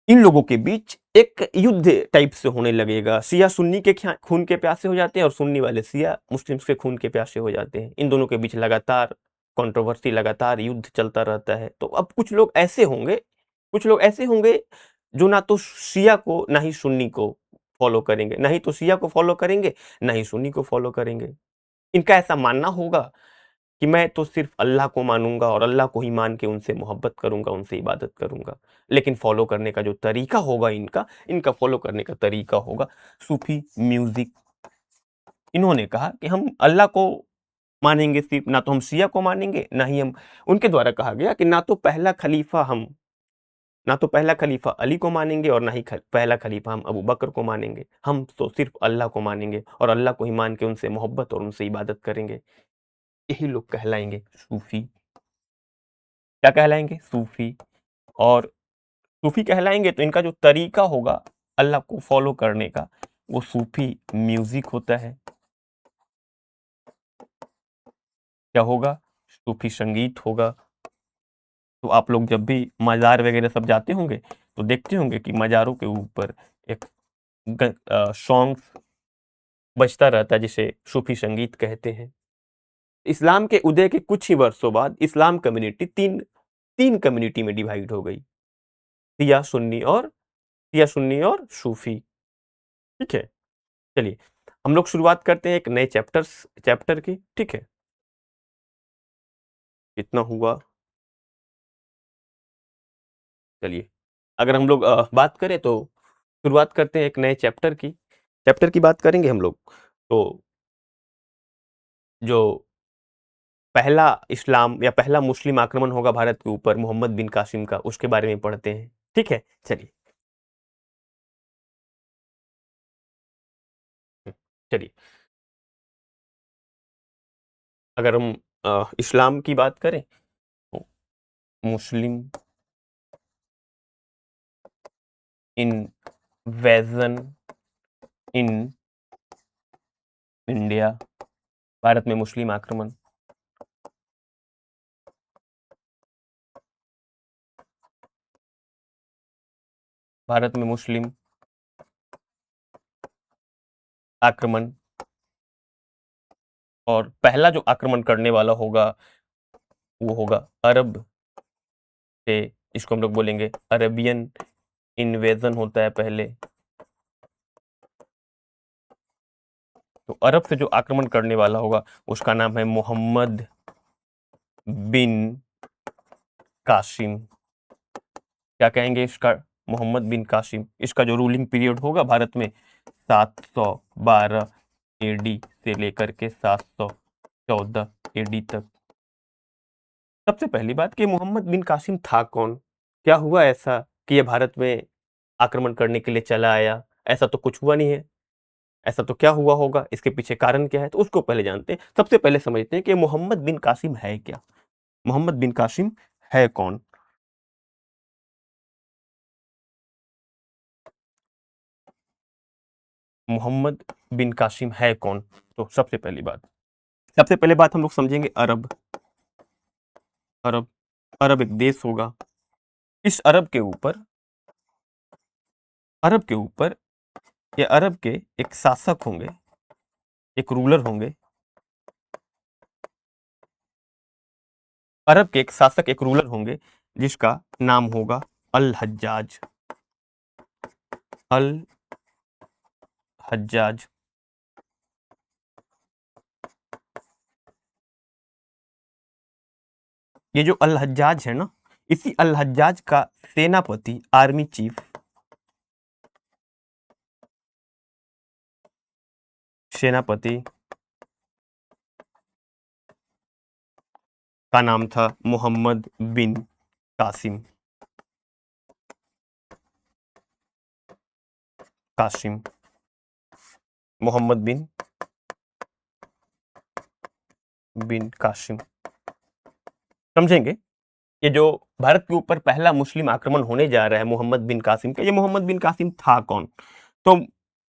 इन लोगों के बीच एक युद्ध टाइप से होने लगेगा। शिया सुन्नी के खून के प्यासे हो जाते हैं और सुन्नी वाले शिया मुस्लिम्स के खून के प्यासे हो जाते हैं। इन दोनों के बीच लगातार कंट्रोवर्सी, लगातार युद्ध चलता रहता है। तो अब कुछ लोग ऐसे होंगे जो ना तो शिया को ना ही सुन्नी को फॉलो करेंगे, ना ही तो शिया को फॉलो करेंगे, ना ही सुन्नी को फॉलो करेंगे। इनका ऐसा मानना होगा कि मैं तो सिर्फ अल्लाह को मानूंगा और अल्लाह को ही मान के उनसे मोहब्बत करूंगा, उनसे इबादत करूंगा। लेकिन फॉलो करने का जो तरीका होगा इनका फॉलो करने का तरीका होगा सूफी म्यूजिक। इन्होंने कहा कि हम अल्लाह को मानेंगे सिर्फ, ना तो हम शिया को मानेंगे, ना ही हम, उनके द्वारा कहा गया कि ना तो पहला खलीफा अली को मानेंगे और ना ही पहला खलीफा हम अबू बकर को मानेंगे। हम तो सिर्फ अल्लाह को मानेंगे और अल्लाह को ही मान के उनसे मोहब्बत और उनसे इबादत करेंगे। यही लोग कहलाएंगे सूफी। क्या कहलाएंगे? सूफी। और सूफी कहलाएंगे तो इनका जो तरीका होगा अल्लाह को फॉलो करने का, वो सूफी म्यूजिक होता है। क्या होगा? सूफी संगीत होगा। तो आप लोग जब भी मज़ार वगैरह सब जाते होंगे तो देखते होंगे कि मज़ारों के ऊपर एक सॉन्ग्स बजता रहता है जिसे सूफी संगीत कहते हैं। इस्लाम के उदय के कुछ ही वर्षों बाद इस्लाम कम्युनिटी तीन तीन कम्युनिटी में डिवाइड हो गई, शिया सुन्नी और सूफी। ठीक है, चलिए हम लोग शुरुआत करते हैं एक नए चैप्टर की। ठीक है, कितना हुआ? चलिए, अगर हम लोग बात करें तो शुरुआत करते हैं एक नए चैप्टर की बात करेंगे हम लोग। तो जो पहला इस्लाम या पहला मुस्लिम आक्रमण होगा भारत के ऊपर मोहम्मद बिन कासिम का, उसके बारे में पढ़ते हैं। ठीक है, चलिए। चलिए, अगर हम इस्लाम की बात करें तो मुस्लिम इन्वेजन इन इंडिया, भारत में मुस्लिम आक्रमण। भारत में मुस्लिम आक्रमण, और पहला जो आक्रमण करने वाला होगा वो होगा अरब से। इसको हम लोग बोलेंगे अरेबियन इन्वेजन होता है पहले। तो अरब से जो आक्रमण करने वाला होगा उसका नाम है मोहम्मद बिन कासिम। क्या कहेंगे इसका? मोहम्मद बिन कासिम। इसका जो रूलिंग पीरियड होगा भारत में 712 एडी से लेकर के 714 एडी तक। सबसे पहली बात कि मोहम्मद बिन कासिम था कौन? क्या हुआ ऐसा कि ये भारत में आक्रमण करने के लिए चला आया? ऐसा तो कुछ हुआ नहीं है। ऐसा तो क्या हुआ होगा? इसके पीछे कारण क्या है? तो उसको पहले जानते हैं। सबसे पहले समझते हैं कि मोहम्मद बिन कासिम है क्या। मोहम्मद बिन कासिम है कौन? मोहम्मद बिन कासिम है कौन? तो सबसे पहले बात हम लोग समझेंगे अरब। अरब अरब एक देश होगा। इस अरब के ऊपर ये अरब के एक शासक होंगे, एक रूलर होंगे। अरब के एक शासक, एक रूलर होंगे जिसका नाम होगा अल हज्जाज। अल हज्जाज। ये जो अल हज्जाज है ना, इसी अल हज्जाज का सेनापति, आर्मी चीफ, सेनापति का नाम था मोहम्मद बिन कासिम। कासिम, मोहम्मद बिन कासिम। समझेंगे? ये जो भारत के ऊपर पहला मुस्लिम आक्रमण होने जा रहा है मोहम्मद बिन कासिम का, ये मोहम्मद बिन कासिम था कौन? तो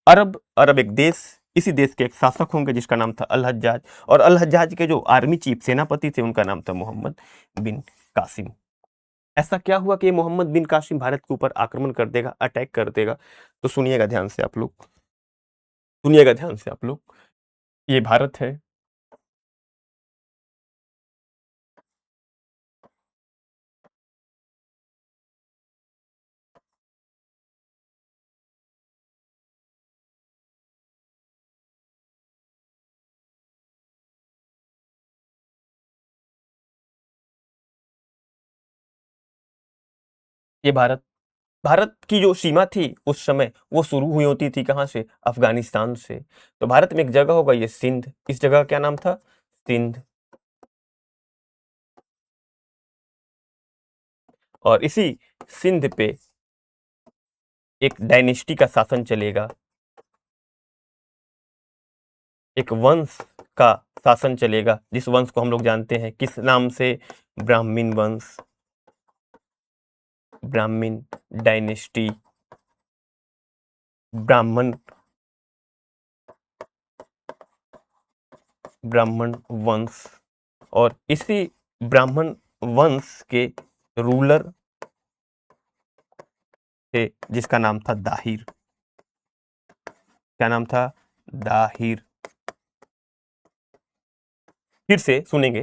अरब एक देश, इसी देश के एक शासक होंगे जिसका नाम था अल हज्जाज, और अल हज्जाज के जो आर्मी चीफ, सेनापति थे, उनका नाम था मोहम्मद बिन कासिम। ऐसा क्या हुआ कि मोहम्मद बिन कासिम भारत के ऊपर आक्रमण कर देगा, अटैक कर देगा? तो सुनिएगा ध्यान से आप लोग, ये भारत है। ये भारत भारत की जो सीमा थी उस समय, वो शुरू हुई होती थी कहाँ से? अफगानिस्तान से। तो भारत में एक जगह होगा ये सिंध, इस जगह का क्या नाम था? सिंध, और इसी सिंध पे एक डायनेस्टी का शासन चलेगा, एक वंश का शासन चलेगा, जिस वंश को हम लोग जानते हैं किस नाम से? ब्राह्मीण वंश, ब्राह्मीण डायनेस्टी, ब्राह्मण ब्राह्मण वंश। और इसी ब्राह्मण वंश के रूलर थे जिसका नाम था दाहिर। क्या नाम था? दाहिर। फिर से सुनेंगे,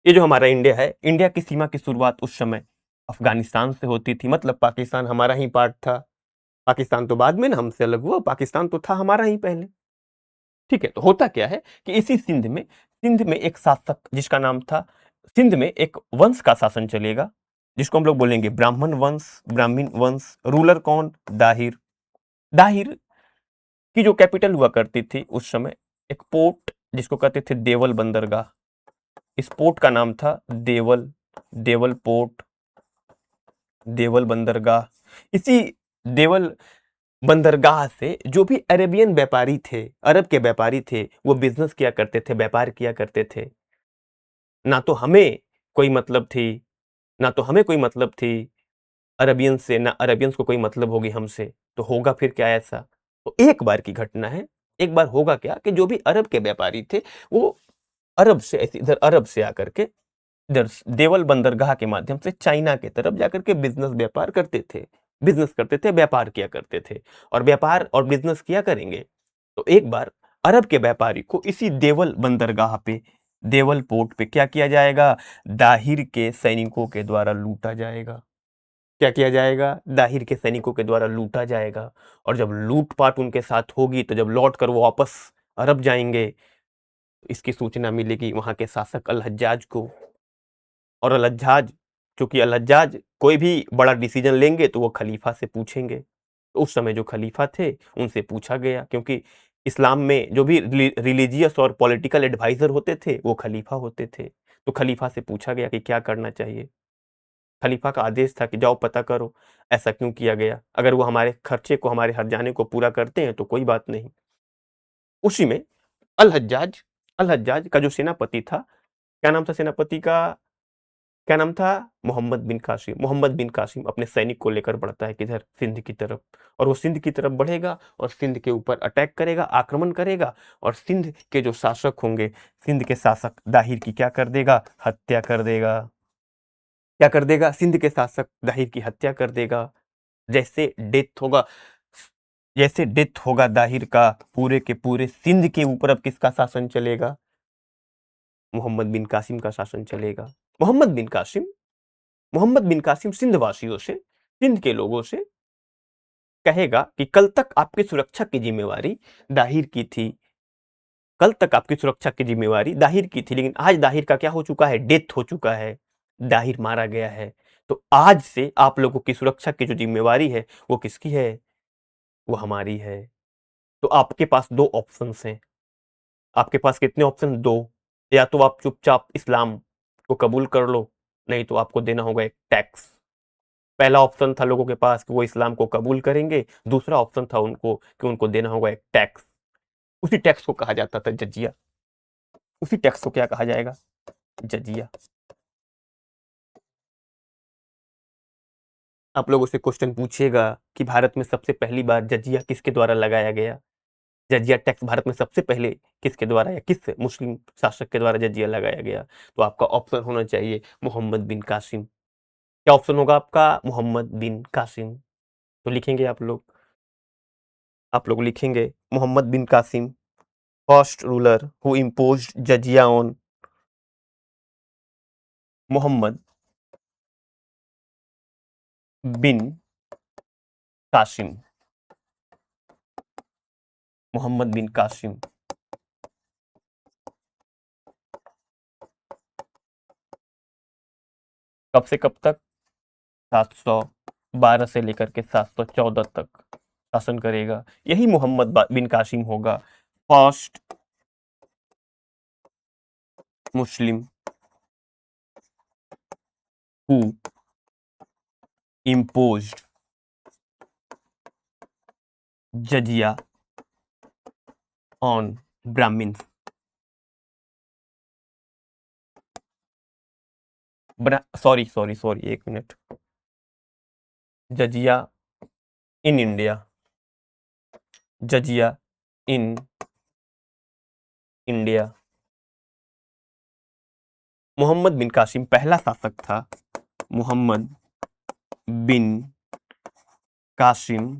ये जो हमारा इंडिया है, इंडिया की सीमा की शुरुआत उस समय अफगानिस्तान से होती थी, मतलब पाकिस्तान हमारा ही पार्ट था। पाकिस्तान तो बाद में ना हमसे अलग हुआ, पाकिस्तान तो था हमारा ही पहले। ठीक है, तो होता क्या है कि इसी सिंध में एक शासक जिसका नाम था, सिंध में एक वंश का शासन चलेगा जिसको हम लोग बोलेंगे ब्राह्मण वंश, ब्राह्मीण वंश। रूलर कौन? दाहिर। दाहिर की जो कैपिटल हुआ करती थी उस समय, एक पोर्ट जिसको कहते थे देवल बंदरगाह। इस पोर्ट का नाम था देवल, देवल पोर्ट, देवल बंदरगाह। इसी देवल बंदरगाह से जो भी अरेबियन व्यापारी थे, अरब के व्यापारी थे, वो बिजनेस किया करते थे, व्यापार किया करते थे। ना तो हमें कोई मतलब थी, ना तो हमें कोई मतलब थी अरबियन से, ना अरबियंस को कोई मतलब होगी हमसे। तो होगा फिर क्या ऐसा? तो एक बार की घटना है। एक बार होगा क्या कि जो भी अरब के व्यापारी थे वो अरब से इधर अरब से आकर के इधर देवल बंदरगाह के माध्यम से चाइना के तरफ जाकर के बिजनेस व्यापार करते थे, बिजनेस करते थे, व्यापार किया करते थे। और व्यापार और बिजनेस किया करेंगे तो एक बार अरब के व्यापारी को इसी देवल बंदरगाह पे, देवल पोर्ट पे क्या किया जाएगा? दाहिर के सैनिकों के द्वारा लूटा जाएगा। क्या किया जाएगा? दाहिर के सैनिकों के द्वारा लूटा जाएगा। और जब लूटपाट उनके साथ होगी, तो जब लौट कर वो वापस अरब जाएंगे, तो इसकी सूचना मिलेगी वहां के शासक अल हज्जाज को। और अल हज्जाज, चूंकि अल हज्जाज कोई भी बड़ा डिसीजन लेंगे तो वो खलीफा से पूछेंगे। तो उस समय जो खलीफा थे उनसे पूछा गया, क्योंकि इस्लाम में जो भी रिलीजियस और पॉलिटिकल एडवाइजर होते थे वो खलीफा होते थे। तो खलीफा से पूछा गया कि क्या करना चाहिए। खलीफा का आदेश था कि जाओ पता करो ऐसा क्यों किया गया, अगर वो हमारे खर्चे को, हमारे हर्जाने को पूरा करते हैं तो कोई बात नहीं। उसी में अल हज्जाज, अल हज्जाज का जो सेनापति था, क्या नाम था सेनापति का? क्या नाम था? मोहम्मद बिन कासिम। मोहम्मद बिन कासिम अपने सैनिक को लेकर बढ़ता है किधर? सिंध की तरफ। और वो सिंध की तरफ बढ़ेगा और सिंध के ऊपर अटैक करेगा, आक्रमण करेगा। और सिंध के जो शासक होंगे, सिंध के शासक दाहिर की क्या कर देगा? हत्या कर देगा। क्या कर देगा? सिंध के शासक दाहिर की हत्या कर देगा। जैसे डेथ होगा, जैसे डेथ होगा दाहिर का, पूरे के पूरे सिंध के ऊपर अब किसका शासन चलेगा? मोहम्मद बिन कासिम का शासन चलेगा। मोहम्मद बिन कासिम, मोहम्मद बिन कासिम सिंध वासियों से, सिंध के लोगों से कहेगा कि कल तक आपकी सुरक्षा की जिम्मेवारी दाहिर की थी, कल तक आपकी सुरक्षा की जिम्मेवारी दाहिर की थी, लेकिन आज दाहिर का क्या हो चुका है? डेथ हो चुका है, दाहिर मारा गया है। तो आज से आप लोगों की सुरक्षा की जो जिम्मेवारी है वो किसकी है? वो हमारी है। तो आपके पास दो ऑप्शंस हैं। आपके पास कितने ऑप्शन? दो। या तो आप चुपचाप इस्लाम को कबूल कर लो, नहीं तो आपको देना होगा एक टैक्स। पहला ऑप्शन था लोगों के पास कि वो इस्लाम को कबूल करेंगे, दूसरा ऑप्शन था उनको कि उनको देना होगा एक टैक्स। उसी टैक्स को कहा जाता था जजिया। उसी टैक्स को क्या कहा जाएगा? जजिया। आप लोगों से क्वेश्चन पूछेगा कि भारत में सबसे पहली बार जजिया किसके द्वारा लगाया गया? जजिया टैक्स भारत में सबसे पहले किसके द्वारा या किस मुस्लिम शासक के द्वारा जजिया लगाया गया? तो आपका ऑप्शन होना चाहिए मोहम्मद बिन कासिम। क्या ऑप्शन होगा आपका? मोहम्मद बिन कासिम। तो लिखेंगे आप लोग लिखेंगे Mohammad bin Qasim, first ruler who imposed jizya on Mohammad bin Qasim. Mohammad bin Qasim कब से कब तक? 712 से लेकर के 714 तक शासन करेगा। यही मोहम्मद बिन कासिम होगा first Muslim who imposed jizya on Brahmins. Sorry, एक मिनट. Jizya in India. Jizya in India. Mohammad bin Qasim पहला शासक था. मोहम्मद बिन कासिम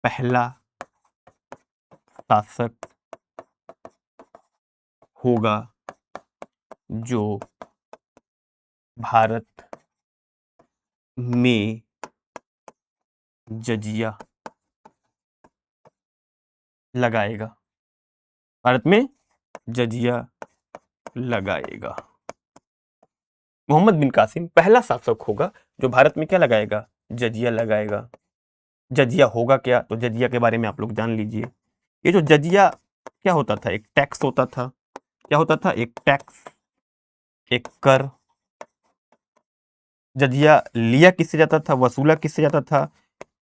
पहला शासक होगा जो भारत में जजिया लगाएगा. भारत में जजिया लगाएगा. मोहम्मद बिन कासिम पहला शासक होगा जो भारत में क्या लगाएगा? जजिया लगाएगा. जजिया होगा क्या? तो जजिया के बारे में आप लोग जान लीजिए. ये जो जजिया क्या होता था? एक टैक्स होता था. क्या होता था? एक टैक्स, एक कर. जजिया लिया किससे जाता था? वसूला किससे जाता था?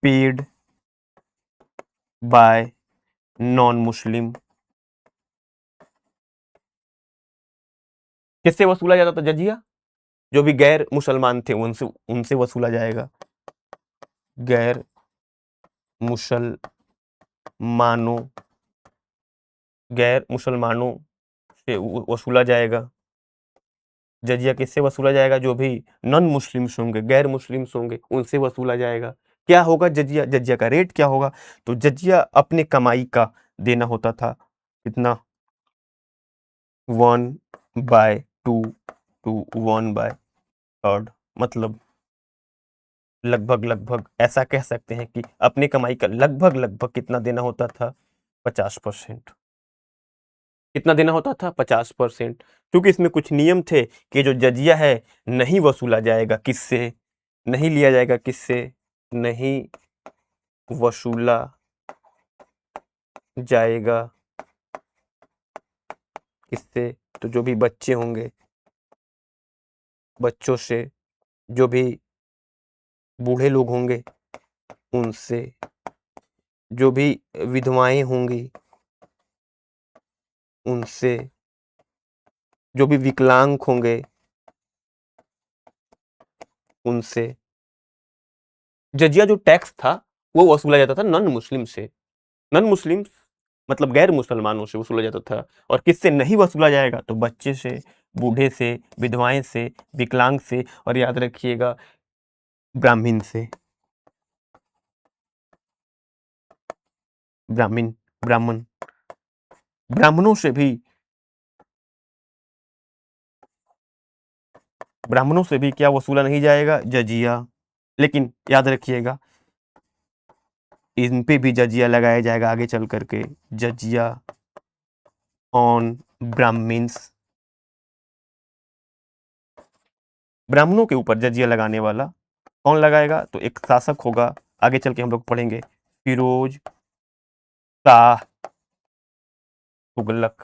Paid by non Muslim. किससे वसूला जाता था जजिया? जो भी गैर मुसलमान थे उनसे उनसे वसूला जाएगा. गैर मुसलमानों गैर मुसलमानों से वसूला जाएगा. जजिया किससे वसूला जाएगा? जो भी नॉन मुस्लिम्स होंगे, गैर मुस्लिम्स होंगे, उनसे वसूला जाएगा. क्या होगा जजिया? जजिया का रेट क्या होगा? तो जजिया अपने कमाई का देना होता था. कितना? 1/2 to 1/3. मतलब लगभग ऐसा कह सकते हैं कि अपनी कमाई का लगभग कितना देना होता था? 50%. कितना देना होता था? 50%. क्योंकि इसमें कुछ नियम थे कि जो जजिया है नहीं वसूला जाएगा. किससे नहीं लिया जाएगा? किससे नहीं वसूला जाएगा? किससे? तो जो भी बच्चे होंगे, बच्चों से. जो भी बूढ़े लोग होंगे उनसे. जो भी विधवाएं होंगी उनसे. जो भी विकलांग होंगे उनसे. जजिया जो टैक्स था वो वसूला जाता था नॉन मुस्लिम से. नॉन मुस्लिम मतलब गैर मुसलमानों से वसूला जाता था. और किससे नहीं वसूला जाएगा? तो बच्चे से, बूढ़े से, विधवाएं से, विकलांग से, और याद रखिएगा ब्राह्मण से. ब्राह्मण ब्राह्मणों से भी क्या वसूला नहीं जाएगा? जजिया. लेकिन याद रखिएगा इन पे भी जजिया लगाया जाएगा आगे चल करके. जजिया ऑन ब्राह्मण्स. ब्राह्मणों के ऊपर जजिया लगाने वाला कौन लगाएगा? तो एक शासक होगा. आगे चल के हम लोग पढ़ेंगे. फिरोज शाह तुगलक.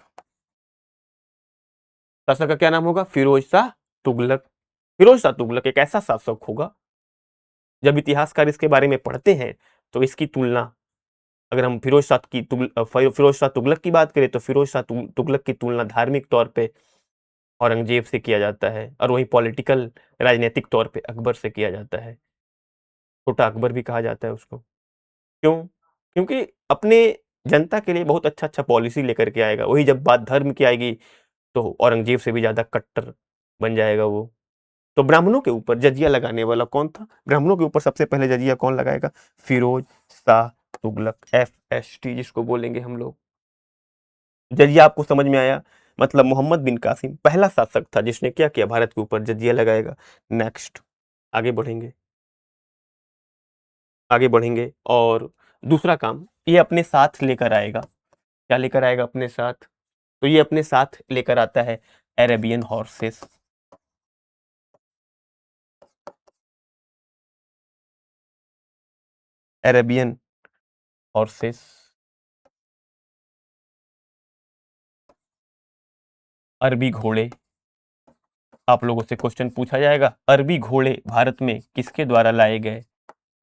शासक का क्या नाम होगा? फिरोज शाह तुगलक. फिरोज शाह तुगलक एक ऐसा शासक होगा. जब इतिहासकार इसके बारे में पढ़ते हैं तो इसकी तुलना, अगर हम फिरोज शाह तुगलक की बात करें तो फिरोज शाह तुगलक की तुलना धार्मिक तौर पे औरंगजेब से किया जाता है. और वही पॉलिटिकल, राजनीतिक तौर पे अकबर से किया जाता है. छोटा अकबर भी कहा जाता है उसको. क्यों? क्योंकि अपने जनता के लिए बहुत अच्छा पॉलिसी लेकर के आएगा. वही जब बात धर्म की आएगी तो औरंगजेब से भी ज्यादा कट्टर बन जाएगा वो. तो ब्राह्मणों के ऊपर जजिया लगाने वाला कौन था? ब्राह्मणों के ऊपर सबसे पहले जजिया कौन लगाएगा? फिरोज शाह तुगलक. FST जिसको बोलेंगे हम लोग. जजिया आपको समझ में आया? मतलब मोहम्मद बिन कासिम पहला शासक था जिसने क्या किया? भारत के ऊपर जजिया लगाएगा. नेक्स्ट आगे बढ़ेंगे. और दूसरा काम ये अपने साथ लेकर आएगा. क्या लेकर आएगा अपने साथ? तो ये अपने साथ लेकर आता है अरेबियन हॉर्सेस. Arabian horses. अरबी घोड़े, आप लोगों से क्वेश्चन पूछा जाएगा, अरबी घोड़े भारत में किसके द्वारा लाए गए?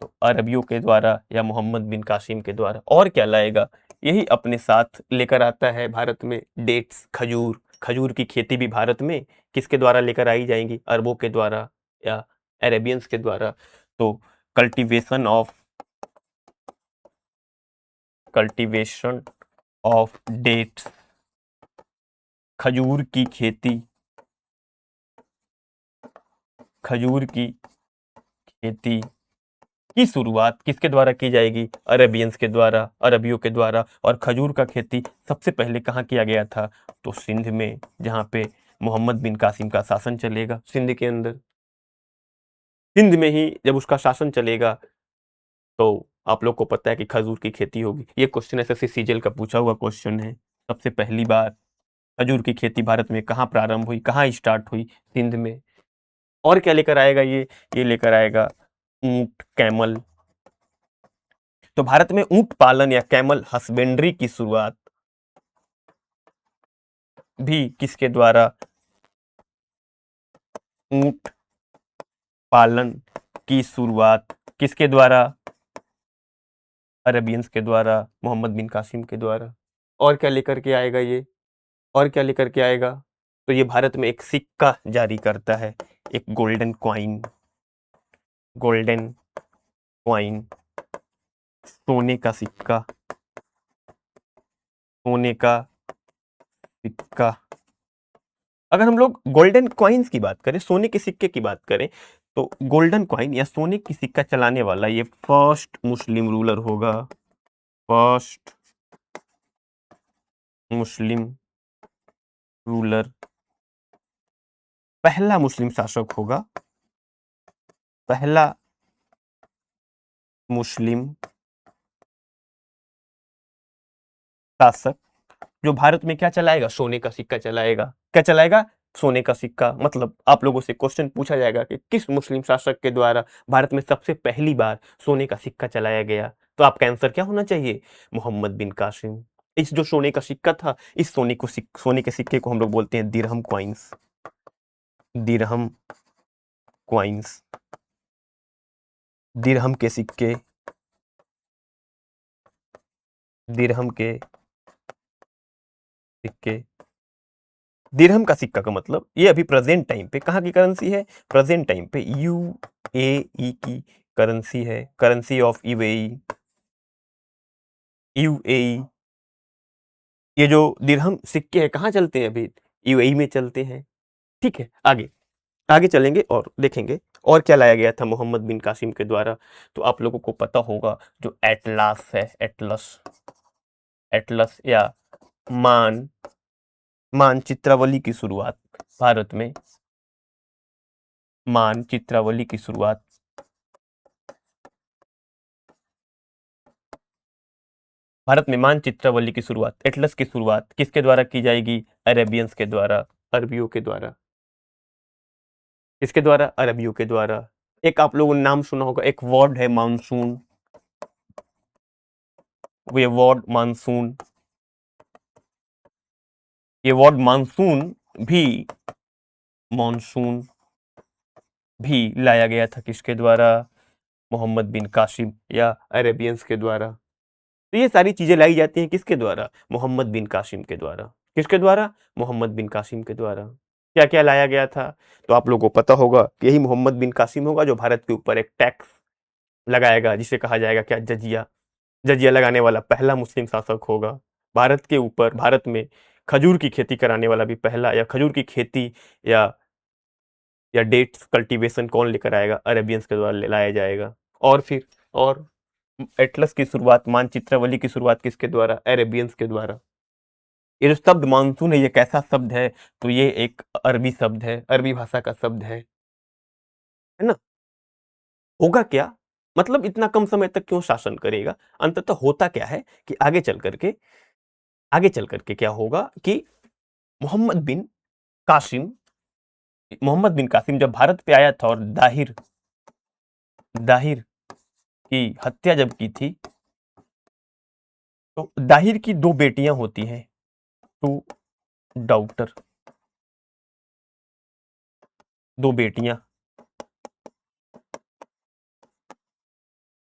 तो अरबियों के द्वारा या मोहम्मद बिन कासिम के द्वारा। और क्या लाएगा? यही अपने साथ लेकर आता है भारत में डेट्स, खजूर। खजूर की खेती भी भारत में किसके द्वारा लेकर आई जाएंगी? अरबों के द्वारा या अरेबियंस के द्वारा। तो कल्टीवेशन ऑफ डेट्स, खजूर की खेती, खजूर की खेती की शुरुआत किसके द्वारा की जाएगी? अरेबियंस के द्वारा, अरबियों के द्वारा। और खजूर का खेती सबसे पहले कहाँ किया गया था? तो सिंध में, जहाँ पे मोहम्मद बिन कासिम का शासन चलेगा। सिंध के अंदर, सिंध में ही जब उसका शासन चलेगा तो आप लोग को पता है कि खजूर की खेती होगी। ये क्वेश्चन एसएससी सीजीएल का पूछा हुआ क्वेश्चन है। सबसे पहली बार खजूर की खेती भारत में कहाँ प्रारंभ हुई, कहाँ स्टार्ट हुई? सिंध में। और क्या लेकर आएगा ये लेकर आएगा ऊंट, कैमल। तो भारत में ऊंट पालन या कैमल हस्बेंड्री की शुरुआत भी किसके द्वारा? ऊंट पालन की शुरुआत किसके द्वारा? अरेबियंस के द्वारा, मोहम्मद बिन कासिम के द्वारा। और क्या लेकर के आएगा ये? और क्या लेकर के आएगा? तो ये भारत में एक सिक्का जारी करता है, एक गोल्डन क्वाइन। गोल्डन क्वाइन, सोने का सिक्का, सोने का सिक्का। अगर हम लोग गोल्डन कॉइन्स की बात करें, सोने के सिक्के की बात करें, तो गोल्डन कॉइन या सोने की सिक्का चलाने वाला ये फर्स्ट मुस्लिम रूलर होगा। फर्स्ट मुस्लिम रूलर, पहला मुस्लिम शासक होगा, पहला मुस्लिम शासक जो भारत में क्या चलाएगा? सोने का सिक्का चलाएगा। क्या चलाएगा? सोने का सिक्का। मतलब आप लोगों से क्वेश्चन पूछा जाएगा कि किस मुस्लिम शासक के द्वारा भारत में सबसे पहली बार सोने का सिक्का चलाया गया? तो आपका आंसर क्या होना चाहिए? मोहम्मद बिन कासिम। इस जो सोने का सिक्का था, इस सोने के सिक्के को हम लोग बोलते हैं दिरहम क्वाइंस। दिरहम क्वाइंस, दिरहम के सिक्के, दिरहम के सिक्के। दिरहम का सिक्का का मतलब ये अभी प्रेजेंट टाइम पे कहाँ की करेंसी है? प्रेजेंट टाइम पे यूएई की करेंसी है, करेंसी ऑफ यूएई। यूएई, ये जो दिरहम सिक्के हैं कहाँ चलते हैं? अभी यूएई में चलते हैं। ठीक है, आगे आगे चलेंगे और देखेंगे और क्या लाया गया था मोहम्मद बिन कासिम के द्वारा। तो आप लोगों को पता होगा जो एटलास है, एटलस, एटलस या मानचित्रावली की शुरुआत भारत में, मानचित्रावली की शुरुआत भारत में, मानचित्रावली की शुरुआत, एटलस की शुरुआत किसके द्वारा की जाएगी? अरेबियंस के द्वारा, अरबियों के द्वारा। किसके द्वारा? अरबियों के द्वारा। एक आप लोगों ने नाम सुना होगा, एक वर्ड है मानसून। ये वर्ड मानसून, ये वर्ड मानसून भी, मॉनसून भी लाया गया था किसके द्वारा? मोहम्मद बिन कासिम या अरेबियंस के द्वारा। तो ये सारी चीजें लाई जाती हैं किसके द्वारा? मोहम्मद बिन कासिम के द्वारा। किसके द्वारा? मोहम्मद बिन कासिम के द्वारा। क्या क्या लाया गया था? तो आप लोगों को पता होगा कि यही मोहम्मद बिन कासिम होगा जो भारत के ऊपर एक टैक्स लगाएगा जिसे कहा जाएगा क्या? जजिया। जजिया लगाने वाला पहला मुस्लिम शासक होगा भारत के ऊपर। भारत में खजूर की खेती कराने वाला भी पहला, या खजूर की खेती या डेट्स कल्टीवेशन कौन लेकर आएगा? अरेबियंस के द्वारा लाया जाएगा। और फिर और एटलस की शुरुआत, मानचित्रावली की शुरुआत किसके द्वारा? अरेबियंस के द्वारा। ये जो शब्द मानसून है, ये कैसा शब्द है? तो ये एक अरबी शब्द है, अरबी भाषा का शब्द है ना। होगा क्या? मतलब इतना कम समय तक क्यों शासन करेगा? अंततः होता क्या है कि आगे चल करके क्या होगा कि मोहम्मद बिन कासिम, मोहम्मद बिन कासिम जब भारत पे आया था और दाहिर की हत्या जब की थी, तो दाहिर की दो बेटियां होती हैं, टू डॉटर, 2 बेटियां,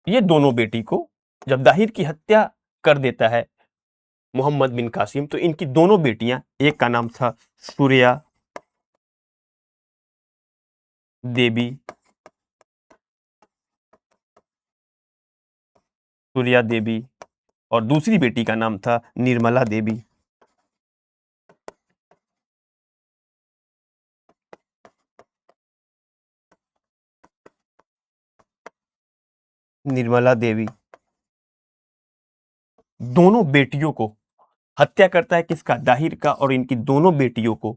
ये दोनों बेटी को जब दाहिर की हत्या कर देता है मोहम्मद बिन कासिम, तो इनकी दोनों बेटियां, एक का नाम था सूर्या देवी, सूर्या देवी, और दूसरी बेटी का नाम था निर्मला देवी। निर्मला देवी दोनों बेटियों को हत्या करता है, किसका? दाहिर का। और इनकी दोनों बेटियों को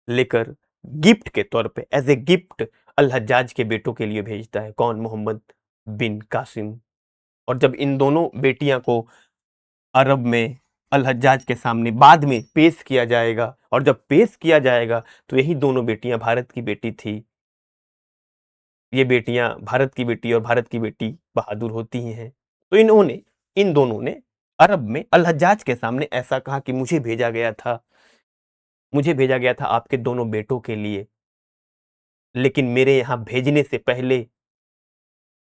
लेकर गिफ्ट के तौर पे, एज ए गिफ्ट, अल हज्जाज के बेटों के लिए भेजता है। कौन? मोहम्मद बिन कासिम। और जब इन दोनों बेटियां को अरब में अल हज्जाज के सामने बाद में पेश किया जाएगा, और जब पेश किया जाएगा तो यही दोनों बेटियां भारत की बेटी थी। ये बेटियां भारत की बेटी, और भारत की बेटी बहादुर होती ही हैं। तो इन दोनों ने अरब में अल हज्जाज के सामने ऐसा कहा कि मुझे भेजा गया था आपके दोनों बेटों के लिए, लेकिन मेरे यहाँ भेजने से पहले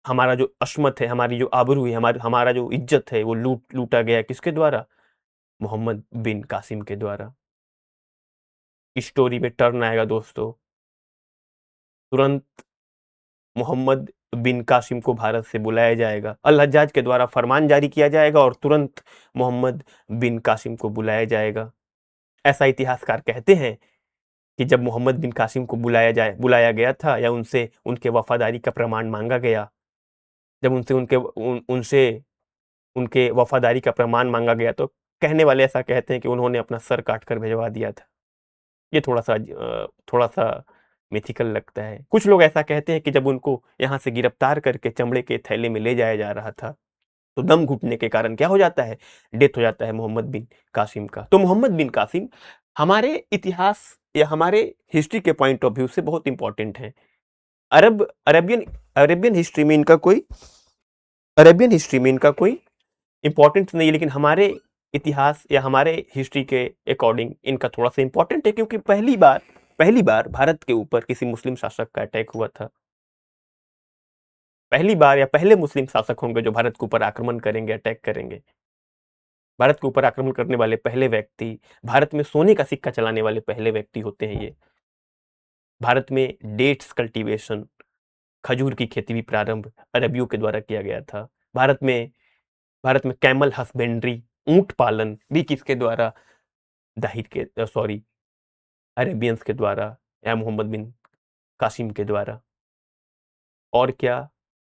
हमारा जो अशमत है, हमारी जो आबरू है, हमारा जो इज्जत है, वो लूटा गया। किसके द्वारा? मोहम्मद बिन कासिम के द्वारा। स्टोरी में टर्न आएगा दोस्तों, तुरंत मोहम्मद बिन कासिम को भारत से बुलाया जाएगा, अल हज्जाज के द्वारा फरमान जारी किया जाएगा, और तुरंत मोहम्मद बिन कासिम को बुलाया जाएगा। ऐसा इतिहासकार कहते हैं कि जब मोहम्मद बिन कासिम को बुलाया गया था, या उनसे उनके वफादारी का प्रमाण मांगा गया, जब उनसे उनके वफादारी का प्रमाण मांगा गया, तो कहने वाले ऐसा कहते हैं कि उन्होंने अपना सर काट कर भिजवा दिया था। ये थोड़ा सा मिथिकल लगता है। कुछ लोग ऐसा कहते हैं कि जब उनको यहाँ से गिरफ्तार करके चमड़े के थैले में ले जाया जा रहा था, तो दम घुटने के कारण क्या हो जाता है? डेथ हो जाता है मोहम्मद बिन कासिम का। तो मोहम्मद बिन कासिम हमारे इतिहास या हमारे हिस्ट्री के पॉइंट ऑफ व्यू से बहुत इंपॉर्टेंट है। अरेबियन हिस्ट्री में इनका कोई इंपॉर्टेंट नहीं है, लेकिन हमारे इतिहास या हमारे हिस्ट्री के अकॉर्डिंग इनका थोड़ा सा इंपॉर्टेंट है, क्योंकि पहली बार भारत के ऊपर किसी मुस्लिम शासक का अटैक हुआ था। पहली बार, या पहले मुस्लिम शासक होंगे जो भारत के ऊपर आक्रमण करेंगे, अटैक करेंगे। भारत के ऊपर आक्रमण करने वाले पहले व्यक्ति, भारत में सोने का सिक्का चलाने वाले पहले व्यक्ति होते हैं ये। भारत में डेट्स कल्टीवेशन, खजूर की खेती भी प्रारंभ अरबियों के द्वारा किया गया था। भारत में कैमल हस्बेंड्री, ऊंट पालन भी किसके द्वारा? अरेबियंस के द्वारा, या मोहम्मद बिन कासिम के द्वारा। और क्या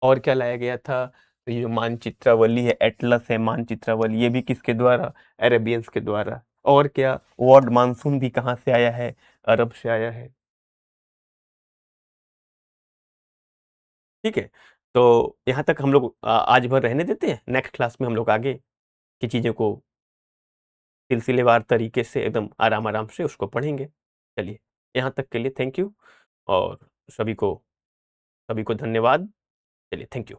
और क्या लाया गया था? तो ये जो मानचित्रावली है, एटलस है, मानचित्रावली, ये भी किसके द्वारा? अरेबियंस के द्वारा। और क्या? वर्ड मानसून भी कहाँ से आया है? अरब से आया है। ठीक है, तो यहाँ तक हम लोग आज भर रहने देते हैं। नेक्स्ट क्लास में हम लोग आगे की चीज़ों को सिलसिलेवार तरीके से एकदम आराम आराम से उसको पढ़ेंगे। चलिए, यहाँ तक के लिए थैंक यू, और सभी को धन्यवाद। चलिए, थैंक यू।